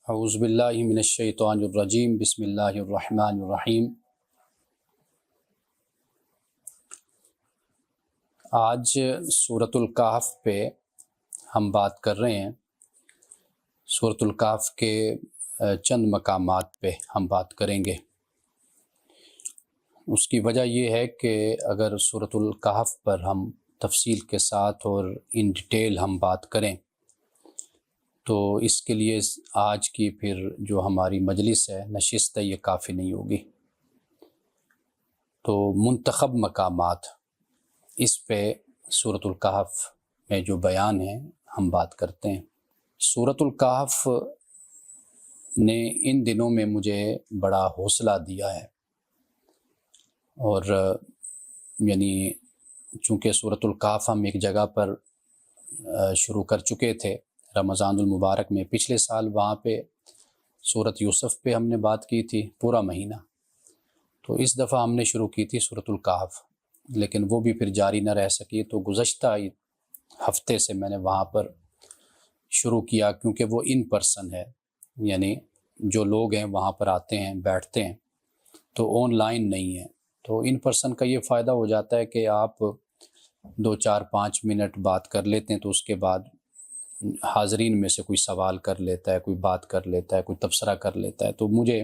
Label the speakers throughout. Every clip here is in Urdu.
Speaker 1: اعوذ باللہ من الشیطان الرجیم بسم اللہ الرحمن الرحیم۔ آج سورۃ الکہف پہ ہم بات کر رہے ہیں۔ سورۃ الکہف کے چند مقامات پہ ہم بات کریں گے۔ اس کی وجہ یہ ہے کہ اگر سورۃ الکہف پر ہم تفصیل کے ساتھ اور ان ڈیٹیل ہم بات کریں تو اس کے لیے آج کی پھر جو ہماری مجلس ہے، نشست ہے، یہ کافی نہیں ہوگی۔ تو منتخب مقامات اس پہ سورۃ الکہف میں جو بیان ہیں ہم بات کرتے ہیں۔ سورۃ الکہف نے ان دنوں میں مجھے بڑا حوصلہ دیا ہے، اور یعنی چونکہ سورۃ الکہف ہم ایک جگہ پر شروع کر چکے تھے رمضان المبارک میں، پچھلے سال وہاں پہ سورۃ یوسف پہ ہم نے بات کی تھی پورا مہینہ، تو اس دفعہ ہم نے شروع کی تھی سورۃ الکہف، لیکن وہ بھی پھر جاری نہ رہ سکی، تو گزشتہ ہفتے سے میں نے وہاں پر شروع کیا، کیونکہ وہ ان پرسن ہے، یعنی جو لوگ ہیں وہاں پر آتے ہیں بیٹھتے ہیں، تو آن لائن نہیں ہے۔ تو ان پرسن کا یہ فائدہ ہو جاتا ہے کہ آپ 2-4-5 منٹ بات کر لیتے ہیں، تو اس کے بعد حاضرین میں سے کوئی سوال کر لیتا ہے، کوئی بات کر لیتا ہے، کوئی تبصرہ کر لیتا ہے، تو مجھے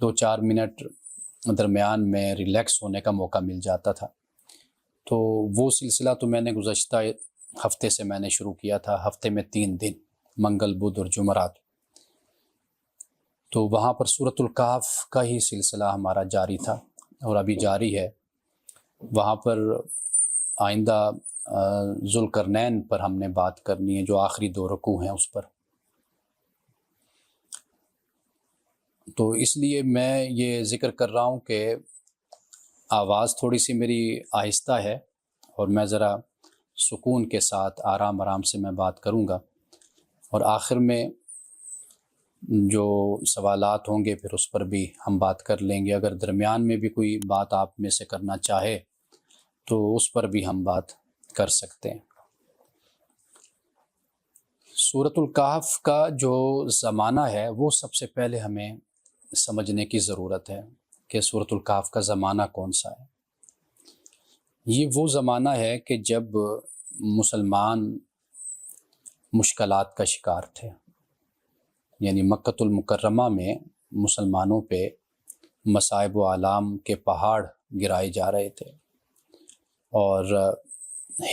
Speaker 1: 2-4 منٹ درمیان میں ریلیکس ہونے کا موقع مل جاتا تھا۔ تو وہ سلسلہ تو میں نے گزشتہ ہفتے سے میں نے شروع کیا تھا، ہفتے میں 3 دن، منگل، بدھ اور جمعرات۔ تو وہاں پر سورۃ الکہف کا ہی سلسلہ ہمارا جاری تھا اور ابھی جاری ہے۔ وہاں پر آئندہ ذوالقرنین پر ہم نے بات کرنی ہے، جو آخری 2 رکوع ہیں اس پر۔ تو اس لیے میں یہ ذکر کر رہا ہوں کہ آواز تھوڑی سی میری آہستہ ہے، اور میں ذرا سکون کے ساتھ آرام سے میں بات کروں گا، اور آخر میں جو سوالات ہوں گے پھر اس پر بھی ہم بات کر لیں گے۔ اگر درمیان میں بھی کوئی بات آپ میں سے کرنا چاہے تو اس پر بھی ہم بات کر سکتے ہیں۔ سورۃ الکہف کا جو زمانہ ہے وہ سب سے پہلے ہمیں سمجھنے کی ضرورت ہے کہ سورۃ الکہف کا زمانہ کون سا ہے۔ یہ وہ زمانہ ہے کہ جب مسلمان مشکلات کا شکار تھے، یعنی مکۃ المکرمہ میں مسلمانوں پہ مصائب و آلام کے پہاڑ گرائے جا رہے تھے، اور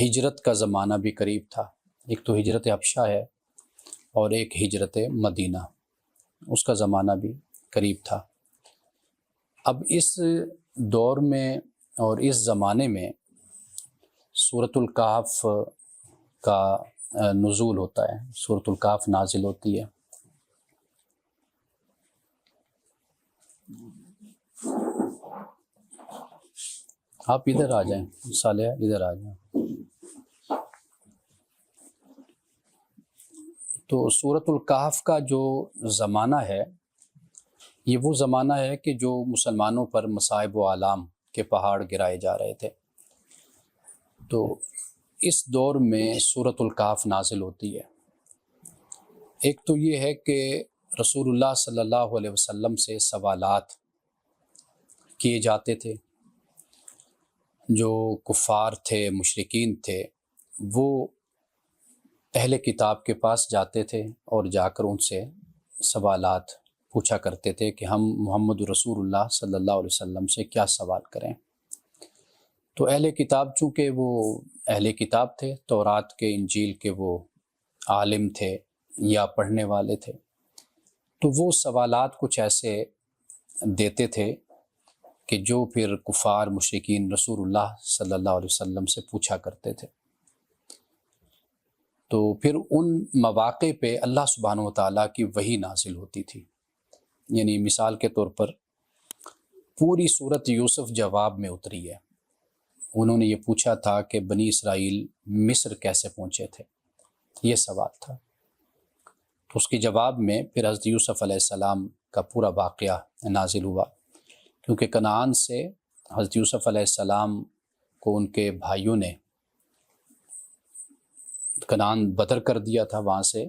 Speaker 1: ہجرت کا زمانہ بھی قریب تھا۔ ایک تو ہجرت حبشہ ہے اور ایک ہجرت مدینہ، اس کا زمانہ بھی قریب تھا۔ اب اس دور میں اور اس زمانے میں سورۃ الکہف کا نزول ہوتا ہے، سورۃ الکہف نازل ہوتی ہے۔ آپ ادھر آ جائیں، صالحہ ادھر آ جائیں۔ تو سورۃ الکہف کا جو زمانہ ہے یہ وہ زمانہ ہے کہ جو مسلمانوں پر مصائب و آلام کے پہاڑ گرائے جا رہے تھے۔ تو اس دور میں سورۃ الکہف نازل ہوتی ہے۔ ایک تو یہ ہے کہ رسول اللہ صلی اللہ علیہ وسلم سے سوالات کیے جاتے تھے۔ جو کفار تھے، مشرکین تھے، وہ اہل کتاب کے پاس جاتے تھے اور جا کر ان سے سوالات پوچھا کرتے تھے کہ ہم محمد رسول اللہ صلی اللہ علیہ وسلم سے کیا سوال کریں۔ تو اہل کتاب چونکہ وہ اہل کتاب تھے، تورات کے، انجیل کے وہ عالم تھے یا پڑھنے والے تھے، تو وہ سوالات کچھ ایسے دیتے تھے کہ جو پھر کفار مشرکین رسول اللہ صلی اللہ علیہ وسلم سے پوچھا کرتے تھے۔ تو پھر ان مواقع پہ اللہ سبحانہ وتعالیٰ کی وحی نازل ہوتی تھی۔ یعنی مثال کے طور پر پوری سورۃ یوسف جواب میں اتری ہے۔ انہوں نے یہ پوچھا تھا کہ بنی اسرائیل مصر کیسے پہنچے تھے، یہ سوال تھا۔ تو اس کے جواب میں پھر حضرت یوسف علیہ السلام کا پورا واقعہ نازل ہوا، کیونکہ کنعان سے حضرت یوسف علیہ السلام کو ان کے بھائیوں نے کنعان بدر کر دیا تھا، وہاں سے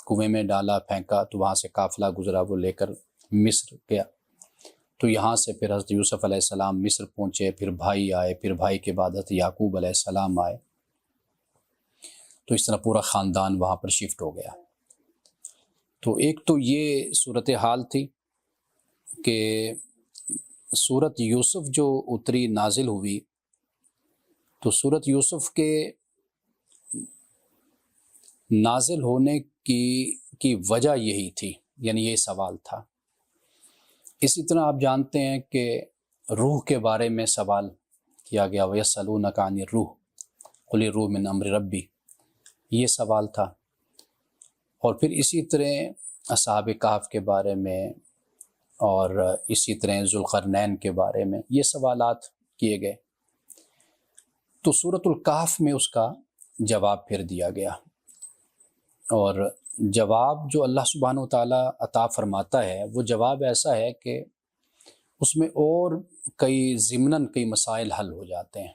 Speaker 1: کنویں میں ڈالا پھینکا تو وہاں سے قافلہ گزرا وہ لے کر مصر گیا، تو یہاں سے پھر حضرت یوسف علیہ السلام مصر پہنچے، پھر بھائی آئے، پھر بھائی کے بعد حضرت یعقوب علیہ السلام آئے، تو اس طرح پورا خاندان وہاں پر شفٹ ہو گیا۔ تو ایک تو یہ صورتحال تھی کہ سورت یوسف جو اتری نازل ہوئی، تو سورت یوسف کے نازل ہونے کی وجہ یہی تھی، یعنی یہ سوال تھا۔ اسی طرح آپ جانتے ہیں کہ روح کے بارے میں سوال کیا گیا، وَيَسْأَلُونَكَ عَنِ الرُّوحِ قُلِ الرُّوحُ مِنْ أَمْرِ رَبِّي، یہ سوال تھا۔ اور پھر اسی طرح اصحاب کہف کے بارے میں، اور اسی طرح ذوالقرنین کے بارے میں یہ سوالات کیے گئے۔ تو سورۃ الکہف میں اس کا جواب پھر دیا گیا، اور جواب جو اللہ سبحانہ وتعالیٰ عطا فرماتا ہے وہ جواب ایسا ہے کہ اس میں اور ضمناً کئی مسائل حل ہو جاتے ہیں،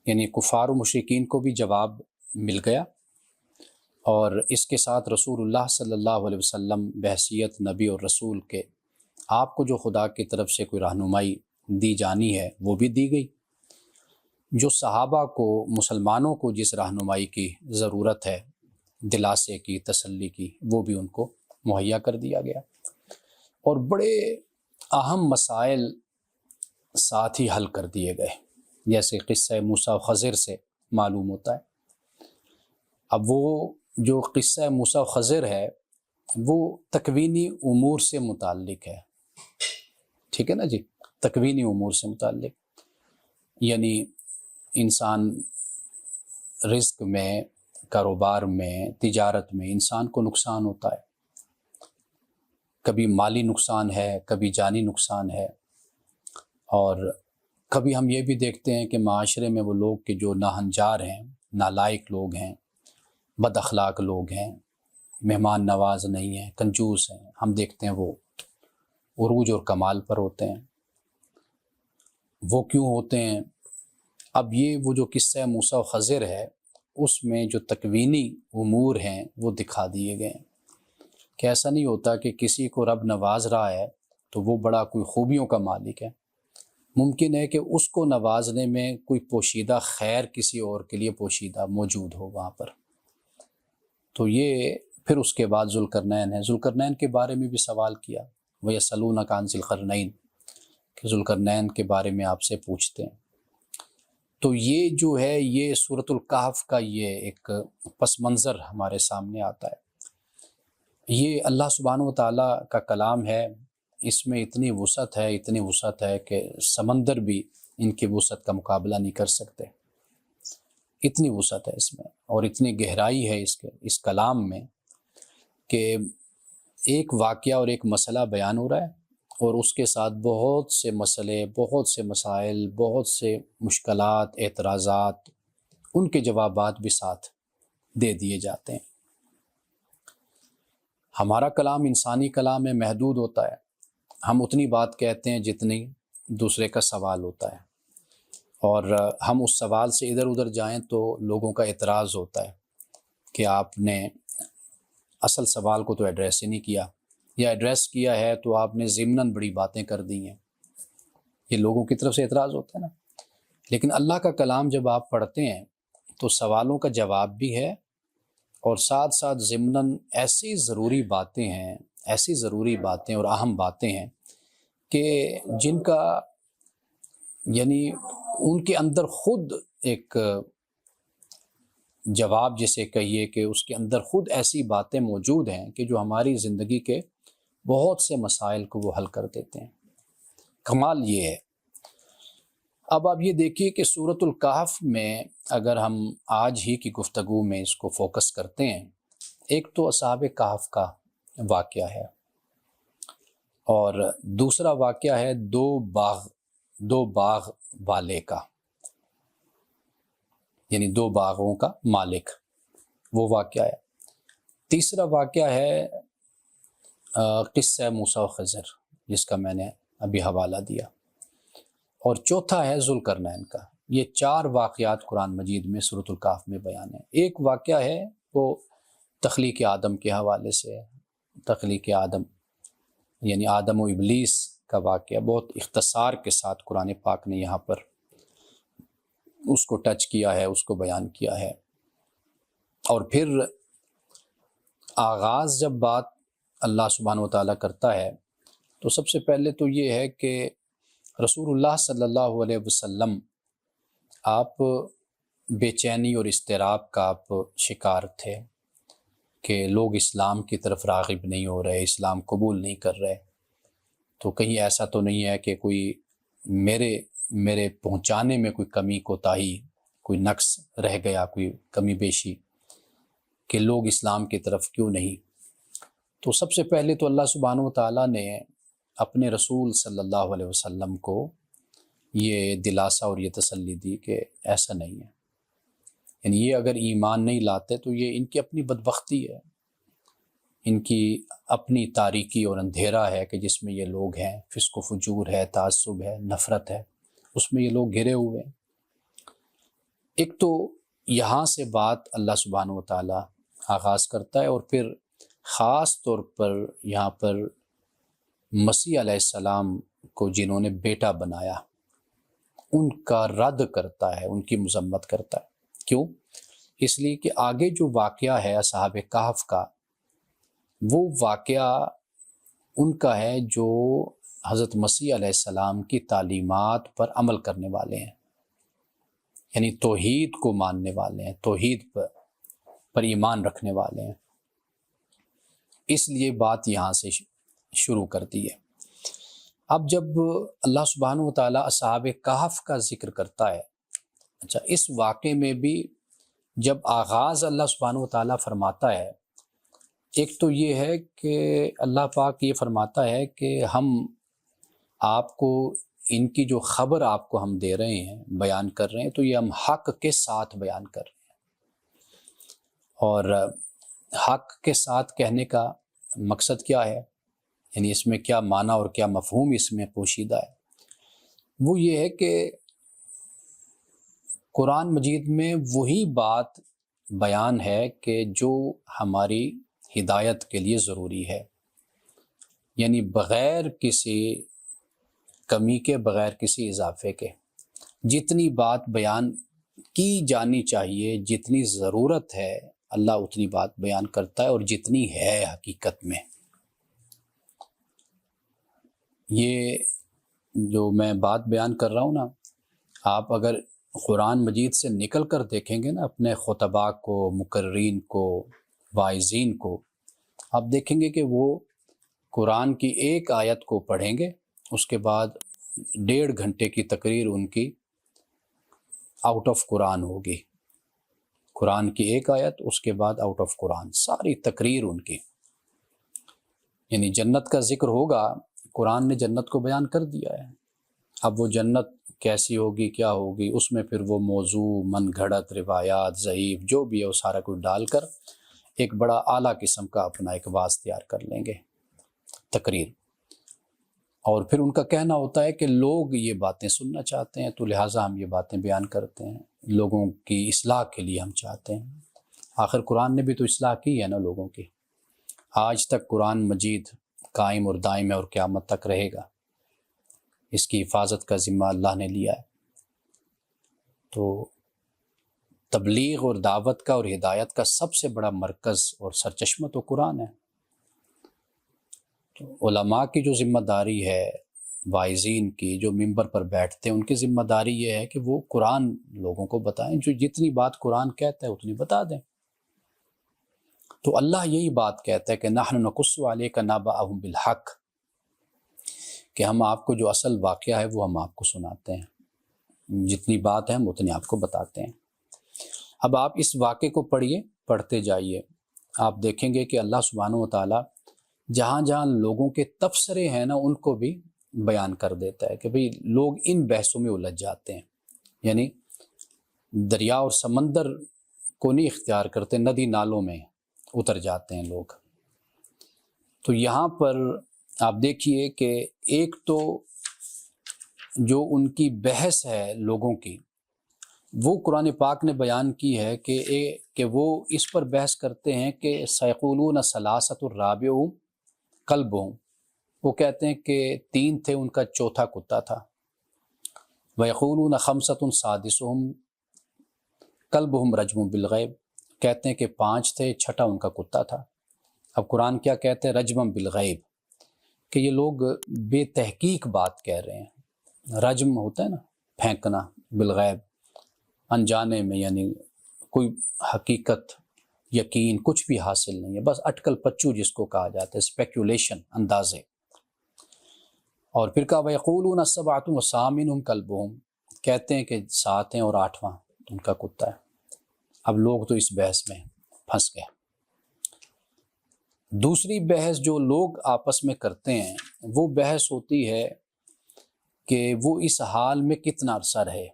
Speaker 1: یعنی کفار و مشرکین کو بھی جواب مل گیا، اور اس کے ساتھ رسول اللہ صلی اللہ علیہ وسلم بحیثیت نبی اور رسول کے آپ کو جو خدا کی طرف سے کوئی رہنمائی دی جانی ہے وہ بھی دی گئی، جو صحابہ کو، مسلمانوں کو جس رہنمائی کی ضرورت ہے، دلاسے کی، تسلی کی، وہ بھی ان کو مہیا کر دیا گیا، اور بڑے اہم مسائل ساتھ ہی حل کر دیے گئے، جیسے قصہ موسیٰ و خضر سے معلوم ہوتا ہے۔ اب وہ جو قصہ موسیٰ و خضر ہے وہ تکوینی امور سے متعلق ہے، ٹھیک ہے نا جی، تکوینی امور سے متعلق، یعنی انسان رزق میں، کاروبار میں، تجارت میں انسان کو نقصان ہوتا ہے، کبھی مالی نقصان ہے، کبھی جانی نقصان ہے، اور کبھی ہم یہ بھی دیکھتے ہیں کہ معاشرے میں وہ لوگ کہ جو ناہنجار ہیں، نالائق لوگ ہیں، بد اخلاق لوگ ہیں، مہمان نواز نہیں ہیں، کنجوس ہیں، ہم دیکھتے ہیں وہ عروج اور کمال پر ہوتے ہیں۔ وہ کیوں ہوتے ہیں؟ اب یہ وہ جو قصہ موسیٰ و خضر ہے اس میں جو تکوینی امور ہیں وہ دکھا دیے گئے ہیں، کہ ایسا نہیں ہوتا کہ کسی کو رب نواز رہا ہے تو وہ بڑا کوئی خوبیوں کا مالک ہے، ممکن ہے کہ اس کو نوازنے میں کوئی پوشیدہ خیر کسی اور کے لیے پوشیدہ موجود ہو وہاں پر۔ تو یہ پھر اس کے بعد ذوالقرنین ہے، ذوالقرنین کے بارے میں بھی سوال کیا، وَيَسْأَلُونَكَ عَنِ ذِي الْقَرْنَيْنِ، کہ ذوالقرنین کے بارے میں آپ سے پوچھتے ہیں۔ تو یہ جو ہے یہ سورۃ الکہف کا یہ ایک پس منظر ہمارے سامنے آتا ہے۔ یہ اللہ سبحانہ وتعالیٰ کا کلام ہے، اس میں اتنی وسعت ہے کہ سمندر بھی ان کی وسعت کا مقابلہ نہیں کر سکتے، اتنی وسعت ہے اس میں، اور اتنی گہرائی ہے اس کلام میں کہ ایک واقعہ اور ایک مسئلہ بیان ہو رہا ہے، اور اس کے ساتھ بہت سے مسئلے، بہت سے مسائل، بہت سے مشکلات، اعتراضات، ان کے جوابات بھی ساتھ دے دیے جاتے ہیں۔ ہمارا کلام انسانی کلام میں محدود ہوتا ہے، ہم اتنی بات کہتے ہیں جتنی دوسرے کا سوال ہوتا ہے، اور ہم اس سوال سے ادھر ادھر جائیں تو لوگوں کا اعتراض ہوتا ہے کہ آپ نے اصل سوال کو تو ایڈریس ہی نہیں کیا، یا ایڈریس کیا ہے تو آپ نے ضمناً بڑی باتیں کر دی ہیں، یہ لوگوں کی طرف سے اعتراض ہوتا ہے نا۔ لیکن اللہ کا کلام جب آپ پڑھتے ہیں تو سوالوں کا جواب بھی ہے، اور ساتھ ساتھ ضمناً ایسی ضروری باتیں اور اہم باتیں ہیں کہ جن کا یعنی ان کے اندر خود ایک جواب جسے کہیے کہ اس کے اندر خود ایسی باتیں موجود ہیں کہ جو ہماری زندگی کے بہت سے مسائل کو وہ حل کر دیتے ہیں۔ کمال یہ ہے۔ اب آپ یہ دیکھیے کہ سورۃ الکہف میں اگر ہم آج ہی کی گفتگو میں اس کو فوکس کرتے ہیں، ایک تو اصحاب کہف کا واقعہ ہے، اور دوسرا واقعہ ہے دو باغ والے کا، یعنی دو باغوں کا مالک، وہ واقعہ ہے۔ تیسرا واقعہ ہے قصہ موسیٰ و خضر، جس کا میں نے ابھی حوالہ دیا، اور چوتھا ہے ذوالقرنین کا۔ یہ 4 واقعات قرآن مجید میں سورۃ الکہف میں بیان ہیں۔ ایک واقعہ ہے وہ تخلیق آدم کے حوالے سے ہے۔ تخلیق آدم یعنی آدم و ابلیس کا واقعہ بہت اختصار کے ساتھ قرآن پاک نے یہاں پر اس کو ٹچ کیا ہے، اس کو بیان کیا ہے۔ اور پھر آغاز جب بات اللہ سبحانہ و تعالیٰ کرتا ہے تو سب سے پہلے تو یہ ہے کہ رسول اللہ صلی اللہ علیہ وسلم آپ بے چینی اور اضطراب کا آپ شکار تھے کہ لوگ اسلام کی طرف راغب نہیں ہو رہے، اسلام قبول نہیں کر رہے، تو کہیں ایسا تو نہیں ہے کہ کوئی میرے پہنچانے میں کوئی کمی کوتاہی، کوئی نقص رہ گیا، کوئی کمی بیشی کہ لوگ اسلام کی طرف کیوں نہیں۔ تو سب سے پہلے تو اللہ سبحانہ و تعالیٰ نے اپنے رسول صلی اللہ علیہ وسلم کو یہ دلاسا اور یہ تسلی دی کہ ایسا نہیں ہے، یعنی یہ اگر ایمان نہیں لاتے تو یہ ان کی اپنی بدبختی ہے، ان کی اپنی تاریکی اور اندھیرا ہے کہ جس میں یہ لوگ ہیں، فسق و فجور ہے، تعصب ہے، نفرت ہے، اس میں یہ لوگ گھرے ہوئے ہیں۔ ایک تو یہاں سے بات اللہ سبحانہ و تعالیٰ آغاز کرتا ہے، اور پھر خاص طور پر یہاں پر مسیح علیہ السلام کو جنہوں نے بیٹا بنایا ان کا رد کرتا ہے، ان کی مذمت کرتا ہے۔ کیوں؟ اس لیے کہ آگے جو واقعہ ہے اصحاب کہف کا، وہ واقعہ ان کا ہے جو حضرت مسیح علیہ السلام کی تعلیمات پر عمل کرنے والے ہیں، یعنی توحید کو ماننے والے ہیں، توحید پر ایمان رکھنے والے ہیں۔ اس لیے بات یہاں سے شروع کرتی ہے۔ اب جب اللہ سبحانہ و تعالیٰ اصحاب کہف کا ذکر کرتا ہے، اچھا اس واقعے میں بھی جب آغاز اللہ سبحانہ و تعالیٰ فرماتا ہے، ایک تو یہ ہے کہ اللہ پاک یہ فرماتا ہے کہ ہم آپ کو ان کی جو خبر آپ کو ہم دے رہے ہیں، بیان کر رہے ہیں، تو یہ ہم حق کے ساتھ بیان کر رہے ہیں۔ اور حق کے ساتھ کہنے کا مقصد کیا ہے، یعنی اس میں کیا معنی اور کیا مفہوم اس میں پوشیدہ ہے، وہ یہ ہے کہ قرآن مجید میں وہی بات بیان ہے کہ جو ہماری ہدایت کے لیے ضروری ہے، یعنی بغیر کسی کمی کے، بغیر کسی اضافے کے جتنی بات بیان کی جانی چاہیے، جتنی ضرورت ہے اللہ اتنی بات بیان کرتا ہے، اور جتنی ہے حقیقت میں۔ یہ جو میں بات بیان کر رہا ہوں نا، آپ اگر قرآن مجید سے نکل کر دیکھیں گے نا اپنے خطباء کو، مقررین کو، واعظین کو، آپ دیکھیں گے کہ وہ قرآن کی ایک آیت کو پڑھیں گے، اس کے بعد 1.5 گھنٹے کی تقریر ان کی آؤٹ آف قرآن ہوگی۔ قرآن کی ایک آیت، اس کے بعد آؤٹ آف قرآن ساری تقریر ان کی، یعنی جنت کا ذکر ہوگا، قرآن نے جنت کو بیان کر دیا ہے، اب وہ جنت کیسی ہوگی، کیا ہوگی، اس میں پھر وہ موضوع، من گھڑت، روایات، ضعیف جو بھی ہے وہ سارا کچھ ڈال کر ایک بڑا اعلیٰ قسم کا اپنا ایک واعظ تیار کر لیں گے، تقریر۔ اور پھر ان کا کہنا ہوتا ہے کہ لوگ یہ باتیں سننا چاہتے ہیں، تو لہٰذا ہم یہ باتیں بیان کرتے ہیں، لوگوں کی اصلاح کے لیے ہم چاہتے ہیں۔ آخر قرآن نے بھی تو اصلاح کی ہے نا لوگوں کی، آج تک قرآن مجید قائم اور دائم ہے اور قیامت تک رہے گا، اس کی حفاظت کا ذمہ اللہ نے لیا ہے۔ تو تبلیغ اور دعوت کا اور ہدایت کا سب سے بڑا مرکز اور سرچشمہ تو قرآن ہے۔ تو علماء کی جو ذمہ داری ہے، واعظین کی جو ممبر پر بیٹھتے ہیں، ان کی ذمہ داری یہ ہے کہ وہ قرآن لوگوں کو بتائیں، جو جتنی بات قرآن کہتا ہے اتنی بتا دیں۔ تو اللہ یہی بات کہتا ہے کہ نحن نقص علیک نبأہم بالحق، کہ ہم آپ کو جو اصل واقعہ ہے وہ ہم آپ کو سناتے ہیں، جتنی بات ہے ہم اتنی آپ کو بتاتے ہیں۔ اب آپ اس واقعے کو پڑھتے جائیے، آپ دیکھیں گے کہ اللہ سبحانہ و تعالیٰ جہاں جہاں لوگوں کے تبصرے ہیں نا ان کو بھی بیان کر دیتا ہے کہ بھئی لوگ ان بحثوں میں الجھ جاتے ہیں، یعنی دریا اور سمندر کو نہیں اختیار کرتے، ندی نالوں میں اتر جاتے ہیں لوگ۔ تو یہاں پر آپ دیکھیے کہ ایک تو جو ان کی بحث ہے لوگوں کی، وہ قرآن پاک نے بیان کی ہے کہ وہ اس پر بحث کرتے ہیں کہ سیقولون ثلاثۃ الرابعہم کلبہم، وہ کہتے ہیں کہ 3 تھے، ان کا چوتھا کتا تھا۔ ویقولون خمسۃ سادسہم کلبہم رجم بالغیب، کہتے ہیں کہ 5 تھے، چھٹا ان کا کتا تھا۔ اب قرآن کیا کہتے ہیں؟ رجم بالغیب، کہ یہ لوگ بے تحقیق بات کہہ رہے ہیں۔ رجم ہوتا ہے نا پھینکنا، بالغیب انجانے میں، یعنی کوئی حقیقت یقین کچھ بھی حاصل نہیں ہے، بس اٹکل پچو جس کو کہا جاتا ہے، اسپیکولیشن، اندازے۔ اور پھر کہا وَيَقُولُونَ سَبْعَةٌ وَثَامِنُهُمْ كَلْبُهُمْ، کہتے ہیں کہ 7 ہیں اور 8واں ان کا کتا ہے۔ اب لوگ تو اس بحث میں پھنس گئے۔ دوسری بحث جو لوگ آپس میں کرتے ہیں وہ بحث ہوتی ہے کہ وہ اس حال میں کتنا عرصہ رہے۔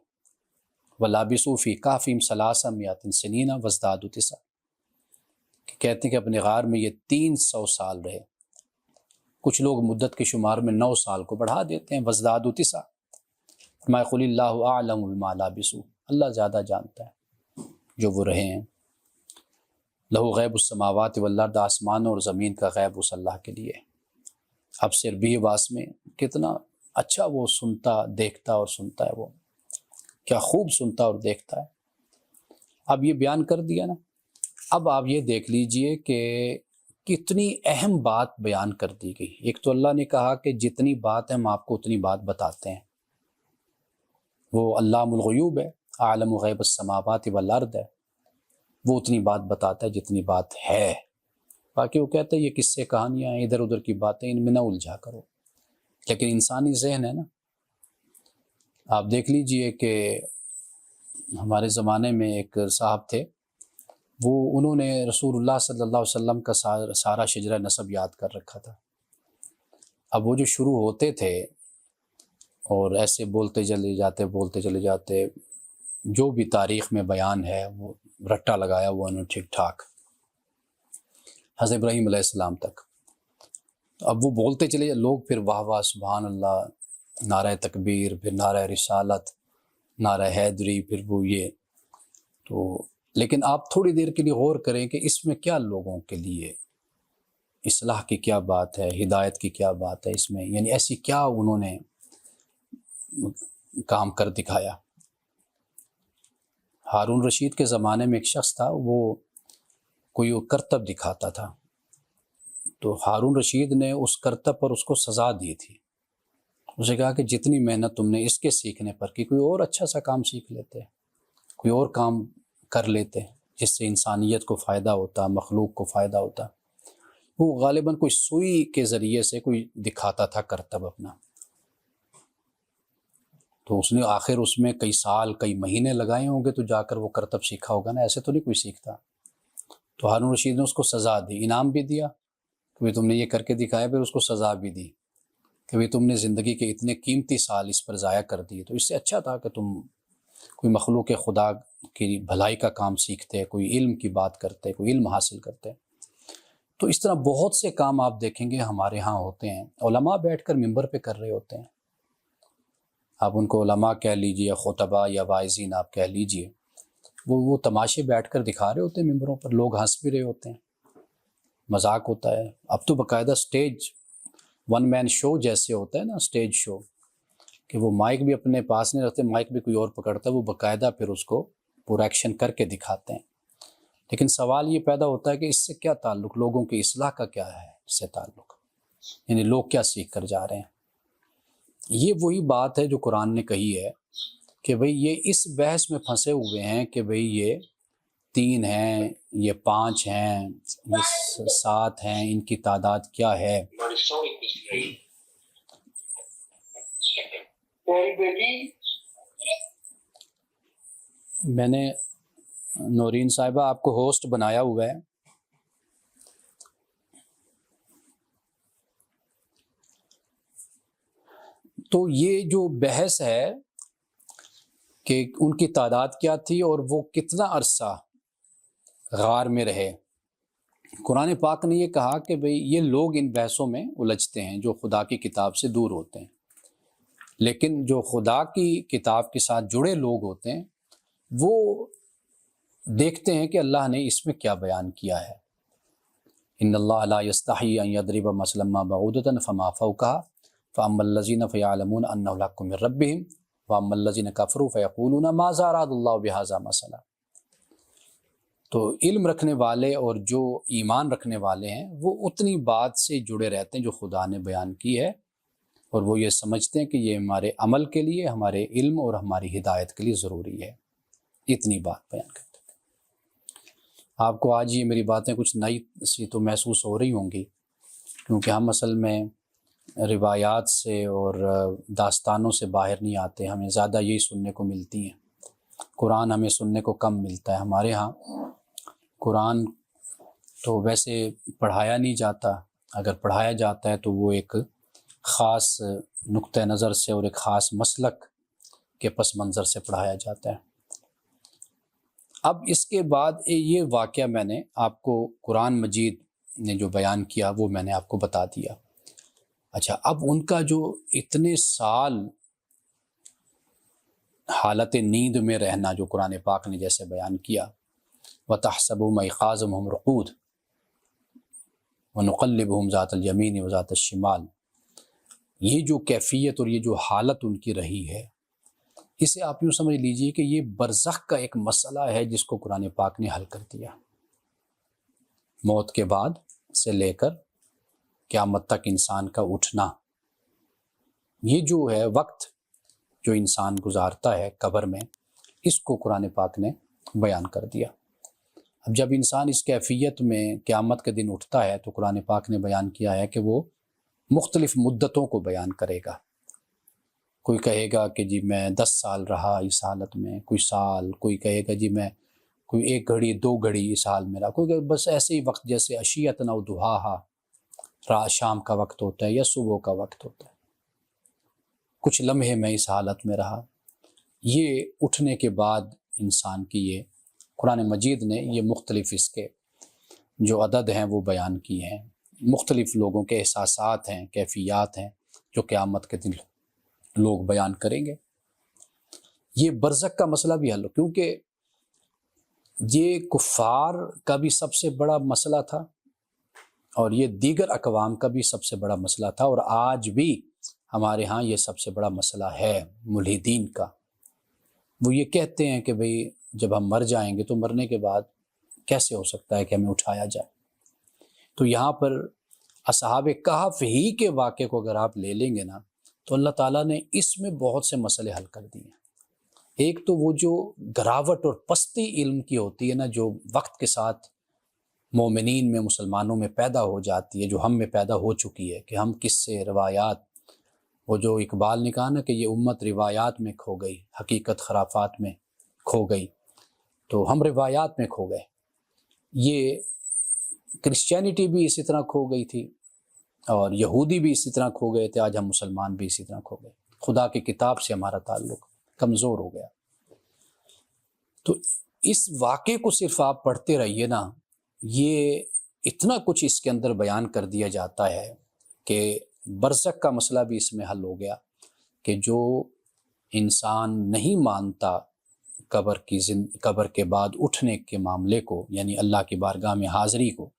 Speaker 1: وَلَابِثُوا فِي كَهْفِهِمْ 300 سِنِينَ وَازْدَادُوا 9، کہتے ہیں کہ اپنے غار میں یہ 300 سال رہے۔ کچھ لوگ مدت کے شمار میں 9 سال کو بڑھا دیتے ہیں۔ وَازْدَادُوا 9، فرمایا قُلِ اللَّهُ أَعْلَمُ بِمَا لَابِثُوا، اللہ زیادہ جانتا ہے جو وہ رہے ہیں۔ لَهُ غَيْبُ السَّمَاوَاتِ وَالْأَرْضِ، آسمانوں اور زمین کا غیب اس اللہ کے لیے۔ اب صرف بھی واسمے، کتنا اچھا وہ سنتا دیکھتا اور سنتا ہے، وہ کیا خوب سنتا اور دیکھتا ہے۔ اب یہ بیان کر دیا نا، اب آپ یہ دیکھ لیجئے کہ کتنی اہم بات بیان کر دی گئی۔ ایک تو اللہ نے کہا کہ جتنی بات ہے ہم آپ کو اتنی بات بتاتے ہیں، وہ علام الغیوب ہے، عالم غیب السماوات والارض ہے، وہ اتنی بات بتاتا ہے جتنی بات ہے۔ باقی وہ کہتا ہے یہ قصے کہانیاں ہیں، ادھر ادھر کی باتیں، ان میں نہ الجھا کرو۔ لیکن انسانی ذہن ہے نا، آپ دیکھ لیجئے کہ ہمارے زمانے میں ایک صاحب تھے، انہوں نے رسول اللہ صلی اللہ علیہ وسلم کا سارا شجرہ نسب یاد کر رکھا تھا۔ اب وہ جو شروع ہوتے تھے اور ایسے بولتے چلے جاتے، جو بھی تاریخ میں بیان ہے وہ رٹا لگایا وہ انہوں نے ٹھیک ٹھاک حضرت ابراہیم علیہ السلام تک۔ اب وہ بولتے چلے، لوگ پھر واہ واہ سبحان اللہ، نعرہ تکبیر، پھر نعرہ رسالت، نعرہ حیدری، پھر وہ یہ تو۔ لیکن آپ تھوڑی دیر کے لیے غور کریں کہ اس میں کیا لوگوں کے لیے اصلاح کی کیا بات ہے، ہدایت کی کیا بات ہے اس میں، یعنی ایسی کیا انہوں نے کام کر دکھایا۔ ہارون رشید کے زمانے میں ایک شخص تھا، وہ کوئی کرتب دکھاتا تھا، تو ہارون رشید نے اس کرتب پر اس کو سزا دی تھی۔ اسے کہا کہ جتنی محنت تم نے اس کے سیکھنے پر کی، کوئی اور اچھا سا کام سیکھ لیتے، کوئی اور کام کر لیتے جس سے انسانیت کو فائدہ ہوتا، مخلوق کو فائدہ ہوتا۔ وہ غالباً کوئی سوئی کے ذریعے سے کوئی دکھاتا تھا کرتب اپنا، تو اس نے آخر اس میں کئی سال کئی مہینے لگائے ہوں گے تو جا کر وہ کرتب سیکھا ہوگا نا، ایسے تو نہیں کوئی سیکھتا۔ تو ہارون رشید نے اس کو سزا دی، انعام بھی دیا کہ بھی تم نے یہ کر کے دکھایا، پھر اس کو سزا بھی دی کہ بھی تم نے زندگی کے اتنے قیمتی سال اس پر ضائع کر دیے، تو اس سے اچھا تھا کہ تم کوئی مخلوق خدا کی بھلائی کا کام سیکھتے، کوئی علم کی بات کرتے، کوئی علم حاصل کرتے۔ تو اس طرح بہت سے کام آپ دیکھیں گے ہمارے ہاں ہوتے ہیں، علماء بیٹھ کر ممبر پہ کر رہے ہوتے ہیں، آپ ان کو علماء کہہ لیجئے، خطبہ یا واعظین آپ کہہ لیجئے، وہ تماشے بیٹھ کر دکھا رہے ہوتے ہیں ممبروں پر، لوگ ہنس بھی رہے ہوتے ہیں، مذاق ہوتا ہے۔ اب تو باقاعدہ سٹیج ون مین شو جیسے ہوتا ہے نا، سٹیج شو، کہ وہ مائک بھی اپنے پاس نہیں رکھتے، مائک بھی کوئی اور پکڑتا ہے، وہ باقاعدہ پھر اس کو پورا ایکشن کر کے دکھاتے ہیں۔ لیکن سوال یہ پیدا ہوتا ہے کہ اس سے کیا تعلق، لوگوں کی اصلاح کا کیا ہے اس سے تعلق، یعنی لوگ کیا سیکھ کر جا رہے ہیں۔ یہ وہی بات ہے جو قرآن نے کہی ہے کہ بھئی یہ اس بحث میں پھنسے ہوئے ہیں کہ بھئی یہ 3 ہیں، یہ 5 ہیں، یہ 7 ہیں، ان کی تعداد کیا ہے۔ میں نے نورین صاحبہ آپ کو ہوسٹ بنایا ہوا ہے، تو یہ جو بحث ہے کہ ان کی تعداد کیا تھی اور وہ کتنا عرصہ غار میں رہے، قرآن پاک نے یہ کہا کہ بھئی یہ لوگ ان بحثوں میں الجھتے ہیں جو خدا کی کتاب سے دور ہوتے ہیں، لیکن جو خدا کی کتاب کے ساتھ جڑے لوگ ہوتے ہیں وہ دیکھتے ہیں کہ اللہ نے اس میں کیا بیان کیا ہے. ان اللہ لا یستحی ان یضرب مثلا ما بعودۃ فما فوقها فاما الذین فیعلمون انہ الحق من ربہم واما الذین کفروا فیقولون ماذا اراد اللہ بہذا مثلا. تو علم رکھنے والے اور جو ایمان رکھنے والے ہیں وہ اتنی بات سے جڑے رہتے ہیں جو خدا نے بیان کی ہے، اور وہ یہ سمجھتے ہیں کہ یہ ہمارے عمل کے لیے، ہمارے علم اور ہماری ہدایت کے لیے ضروری ہے. اتنی بات بیان کرتے تھے. آپ کو آج یہ میری باتیں کچھ نئی سی تو محسوس ہو رہی ہوں گی، کیونکہ ہم اصل میں روایات سے اور داستانوں سے باہر نہیں آتے. ہمیں زیادہ یہی سننے کو ملتی ہیں. قرآن ہمیں سننے کو کم ملتا ہے. ہمارے ہاں قرآن تو ویسے پڑھایا نہیں جاتا، اگر پڑھایا جاتا ہے تو وہ ایک خاص نقطہ نظر سے اور ایک خاص مسلک کے پس منظر سے پڑھایا جاتا ہے. اب اس کے بعد یہ واقعہ میں نے آپ کو قرآن مجید نے جو بیان کیا وہ میں نے آپ کو بتا دیا. اچھا، اب ان کا جو اتنے سال حالت نیند میں رہنا جو قرآن پاک نے جیسے بیان کیا، وَتَحْسَبُهُمْ أَيْقَاظًا رُقُودٌ وَنُقَلِّبُهُمْ ذَاتَ الْيَمِينِ وَذَاتَ الشِّمَالِ، یہ جو کیفیت اور یہ جو حالت ان کی رہی ہے، اسے آپ یوں سمجھ لیجئے کہ یہ برزخ کا ایک مسئلہ ہے جس کو قرآن پاک نے حل کر دیا. موت کے بعد سے لے کر قیامت تک انسان کا اٹھنا، یہ جو ہے وقت جو انسان گزارتا ہے قبر میں، اس کو قرآن پاک نے بیان کر دیا. اب جب انسان اس کیفیت میں قیامت کے دن اٹھتا ہے تو قرآن پاک نے بیان کیا ہے کہ وہ مختلف مدتوں کو بیان کرے گا. کوئی کہے گا کہ جی میں 10 سال رہا اس حالت میں، کوئی سال، کوئی کہے گا جی میں کوئی 1 گھڑی 2 گھڑی اس حال میں رہا، کوئی کہ بس ایسے ہی وقت جیسے عشیۃً او ضحاہا، رات شام کا وقت ہوتا ہے یا صبح کا وقت ہوتا ہے، کچھ لمحے میں اس حالت میں رہا. یہ اٹھنے کے بعد انسان کی یہ قرآن مجید نے یہ مختلف اس کے جو عدد ہیں وہ بیان کی ہیں. مختلف لوگوں کے احساسات ہیں، کیفیات ہیں جو قیامت کے دن لوگ بیان کریں گے. یہ برزخ کا مسئلہ بھی حل ہو، کیونکہ یہ کفار کا بھی سب سے بڑا مسئلہ تھا اور یہ دیگر اقوام کا بھی سب سے بڑا مسئلہ تھا، اور آج بھی ہمارے ہاں یہ سب سے بڑا مسئلہ ہے ملحدین کا. وہ یہ کہتے ہیں کہ بھئی جب ہم مر جائیں گے تو مرنے کے بعد کیسے ہو سکتا ہے کہ ہمیں اٹھایا جائے. تو یہاں پر اصحاب کہف ہی کے واقعے کو اگر آپ لے لیں گے نا تو اللہ تعالیٰ نے اس میں بہت سے مسئلے حل کر دیے ہیں. ایک تو وہ جو گراوٹ اور پستی علم کی ہوتی ہے نا، جو وقت کے ساتھ مومنین میں، مسلمانوں میں پیدا ہو جاتی ہے، جو ہم میں پیدا ہو چکی ہے، کہ ہم کس سے روایات، وہ جو اقبال نے کہا نا کہ یہ امت روایات میں کھو گئی، حقیقت خرافات میں کھو گئی، تو ہم روایات میں کھو گئے. یہ کرسچینٹی بھی اسی طرح کھو گئی تھی اور یہودی بھی اسی طرح کھو گئے تھے. آج ہم مسلمان بھی اسی طرح کھو گئے. خدا کی کتاب سے ہمارا تعلق کمزور ہو گیا. تو اس واقعے کو صرف آپ پڑھتے رہیے نا، یہ اتنا کچھ اس کے اندر بیان کر دیا جاتا ہے کہ برزخ کا مسئلہ بھی اس میں حل ہو گیا کہ جو انسان نہیں مانتا قبر کے بعد اٹھنے کے معاملے کو، یعنی اللہ کی بارگاہ میں حاضری کو،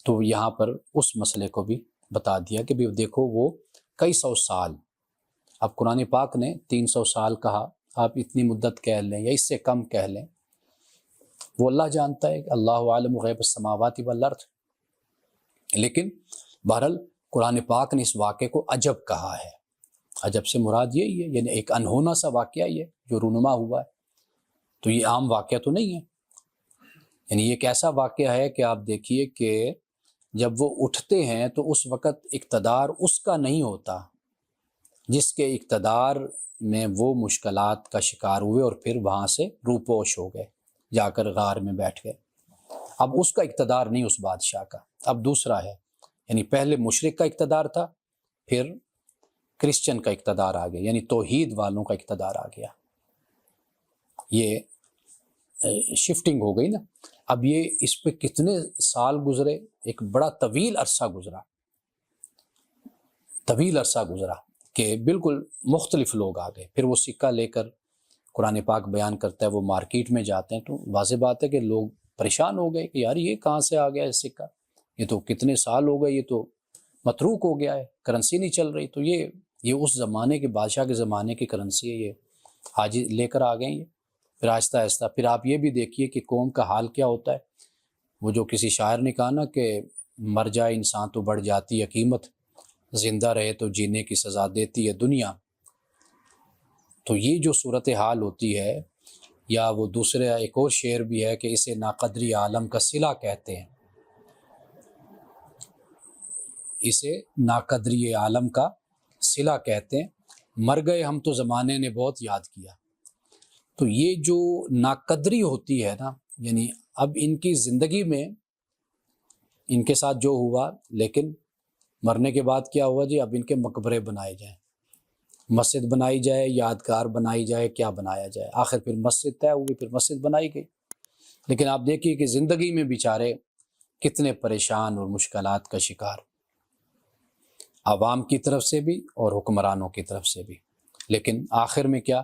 Speaker 1: تو یہاں پر اس مسئلے کو بھی بتا دیا کہ بھی دیکھو وہ کئی سو سال، اب قرآن پاک نے 300 سال کہا، آپ اتنی مدت کہہ لیں یا اس سے کم کہہ لیں، وہ اللہ جانتا ہے کہ اللہ عالم غیب السماوات والارض. لیکن بہرحال قرآن پاک نے اس واقعے کو عجب کہا ہے. عجب سے مراد یہی ہے، یعنی ایک انہونا سا واقعہ یہ جو رونما ہوا ہے. تو یہ عام واقعہ تو نہیں ہے، یعنی یہ ایک ایسا واقعہ ہے کہ آپ دیکھیے کہ جب وہ اٹھتے ہیں تو اس وقت اقتدار اس کا نہیں ہوتا جس کے اقتدار میں وہ مشکلات کا شکار ہوئے اور پھر وہاں سے روپوش ہو گئے، جا کر غار میں بیٹھ گئے. اب اس کا اقتدار نہیں اس بادشاہ کا، اب دوسرا ہے. یعنی پہلے مشرک کا اقتدار تھا، پھر کرسچن کا اقتدار آ گیا، یعنی توحید والوں کا اقتدار آ گیا. یہ شفٹنگ ہو گئی نا. اب یہ اس پہ کتنے سال گزرے، ایک بڑا طویل عرصہ گزرا کہ بالکل مختلف لوگ آ گئے. پھر وہ سکہ لے کر قرآن پاک بیان کرتا ہے وہ مارکیٹ میں جاتے ہیں تو واضح بات ہے کہ لوگ پریشان ہو گئے کہ یار یہ کہاں سے آ گیا ہے سکہ، یہ تو کتنے سال ہو گئے، یہ تو متروک ہو گیا ہے، کرنسی نہیں چل رہی۔ تو یہ اس زمانے کے بادشاہ کے زمانے کی کرنسی ہے، یہ آج لے کر آ گئے یہ۔ پھر آہستہ آہستہ پھر آپ یہ بھی دیکھیے کہ قوم کا حال کیا ہوتا ہے۔ وہ جو کسی شاعر نے کہا نا کہ مر جائے انسان تو بڑھ جاتی ہے قیمت، زندہ رہے تو جینے کی سزا دیتی ہے دنیا۔ تو یہ جو صورتحال ہوتی ہے، یا وہ دوسرے ایک اور شعر بھی ہے کہ اسے ناقدری عالم کا صلہ کہتے ہیں، اسے ناقدری عالم کا صلہ کہتے ہیں، مر گئے ہم تو زمانے نے بہت یاد کیا۔ تو یہ جو ناقدری ہوتی ہے نا، یعنی اب ان کی زندگی میں ان کے ساتھ جو ہوا، لیکن مرنے کے بعد کیا ہوا جی؟ اب ان کے مقبرے بنائے جائیں، مسجد بنائی جائے، یادگار بنائی جائے، کیا بنایا جائے؟ آخر پھر مسجد طے ہوئی، پھر مسجد بنائی گئی۔ لیکن آپ دیکھیے کہ زندگی میں بیچارے کتنے پریشان اور مشکلات کا شکار، عوام کی طرف سے بھی اور حکمرانوں کی طرف سے بھی۔ لیکن آخر میں کیا؟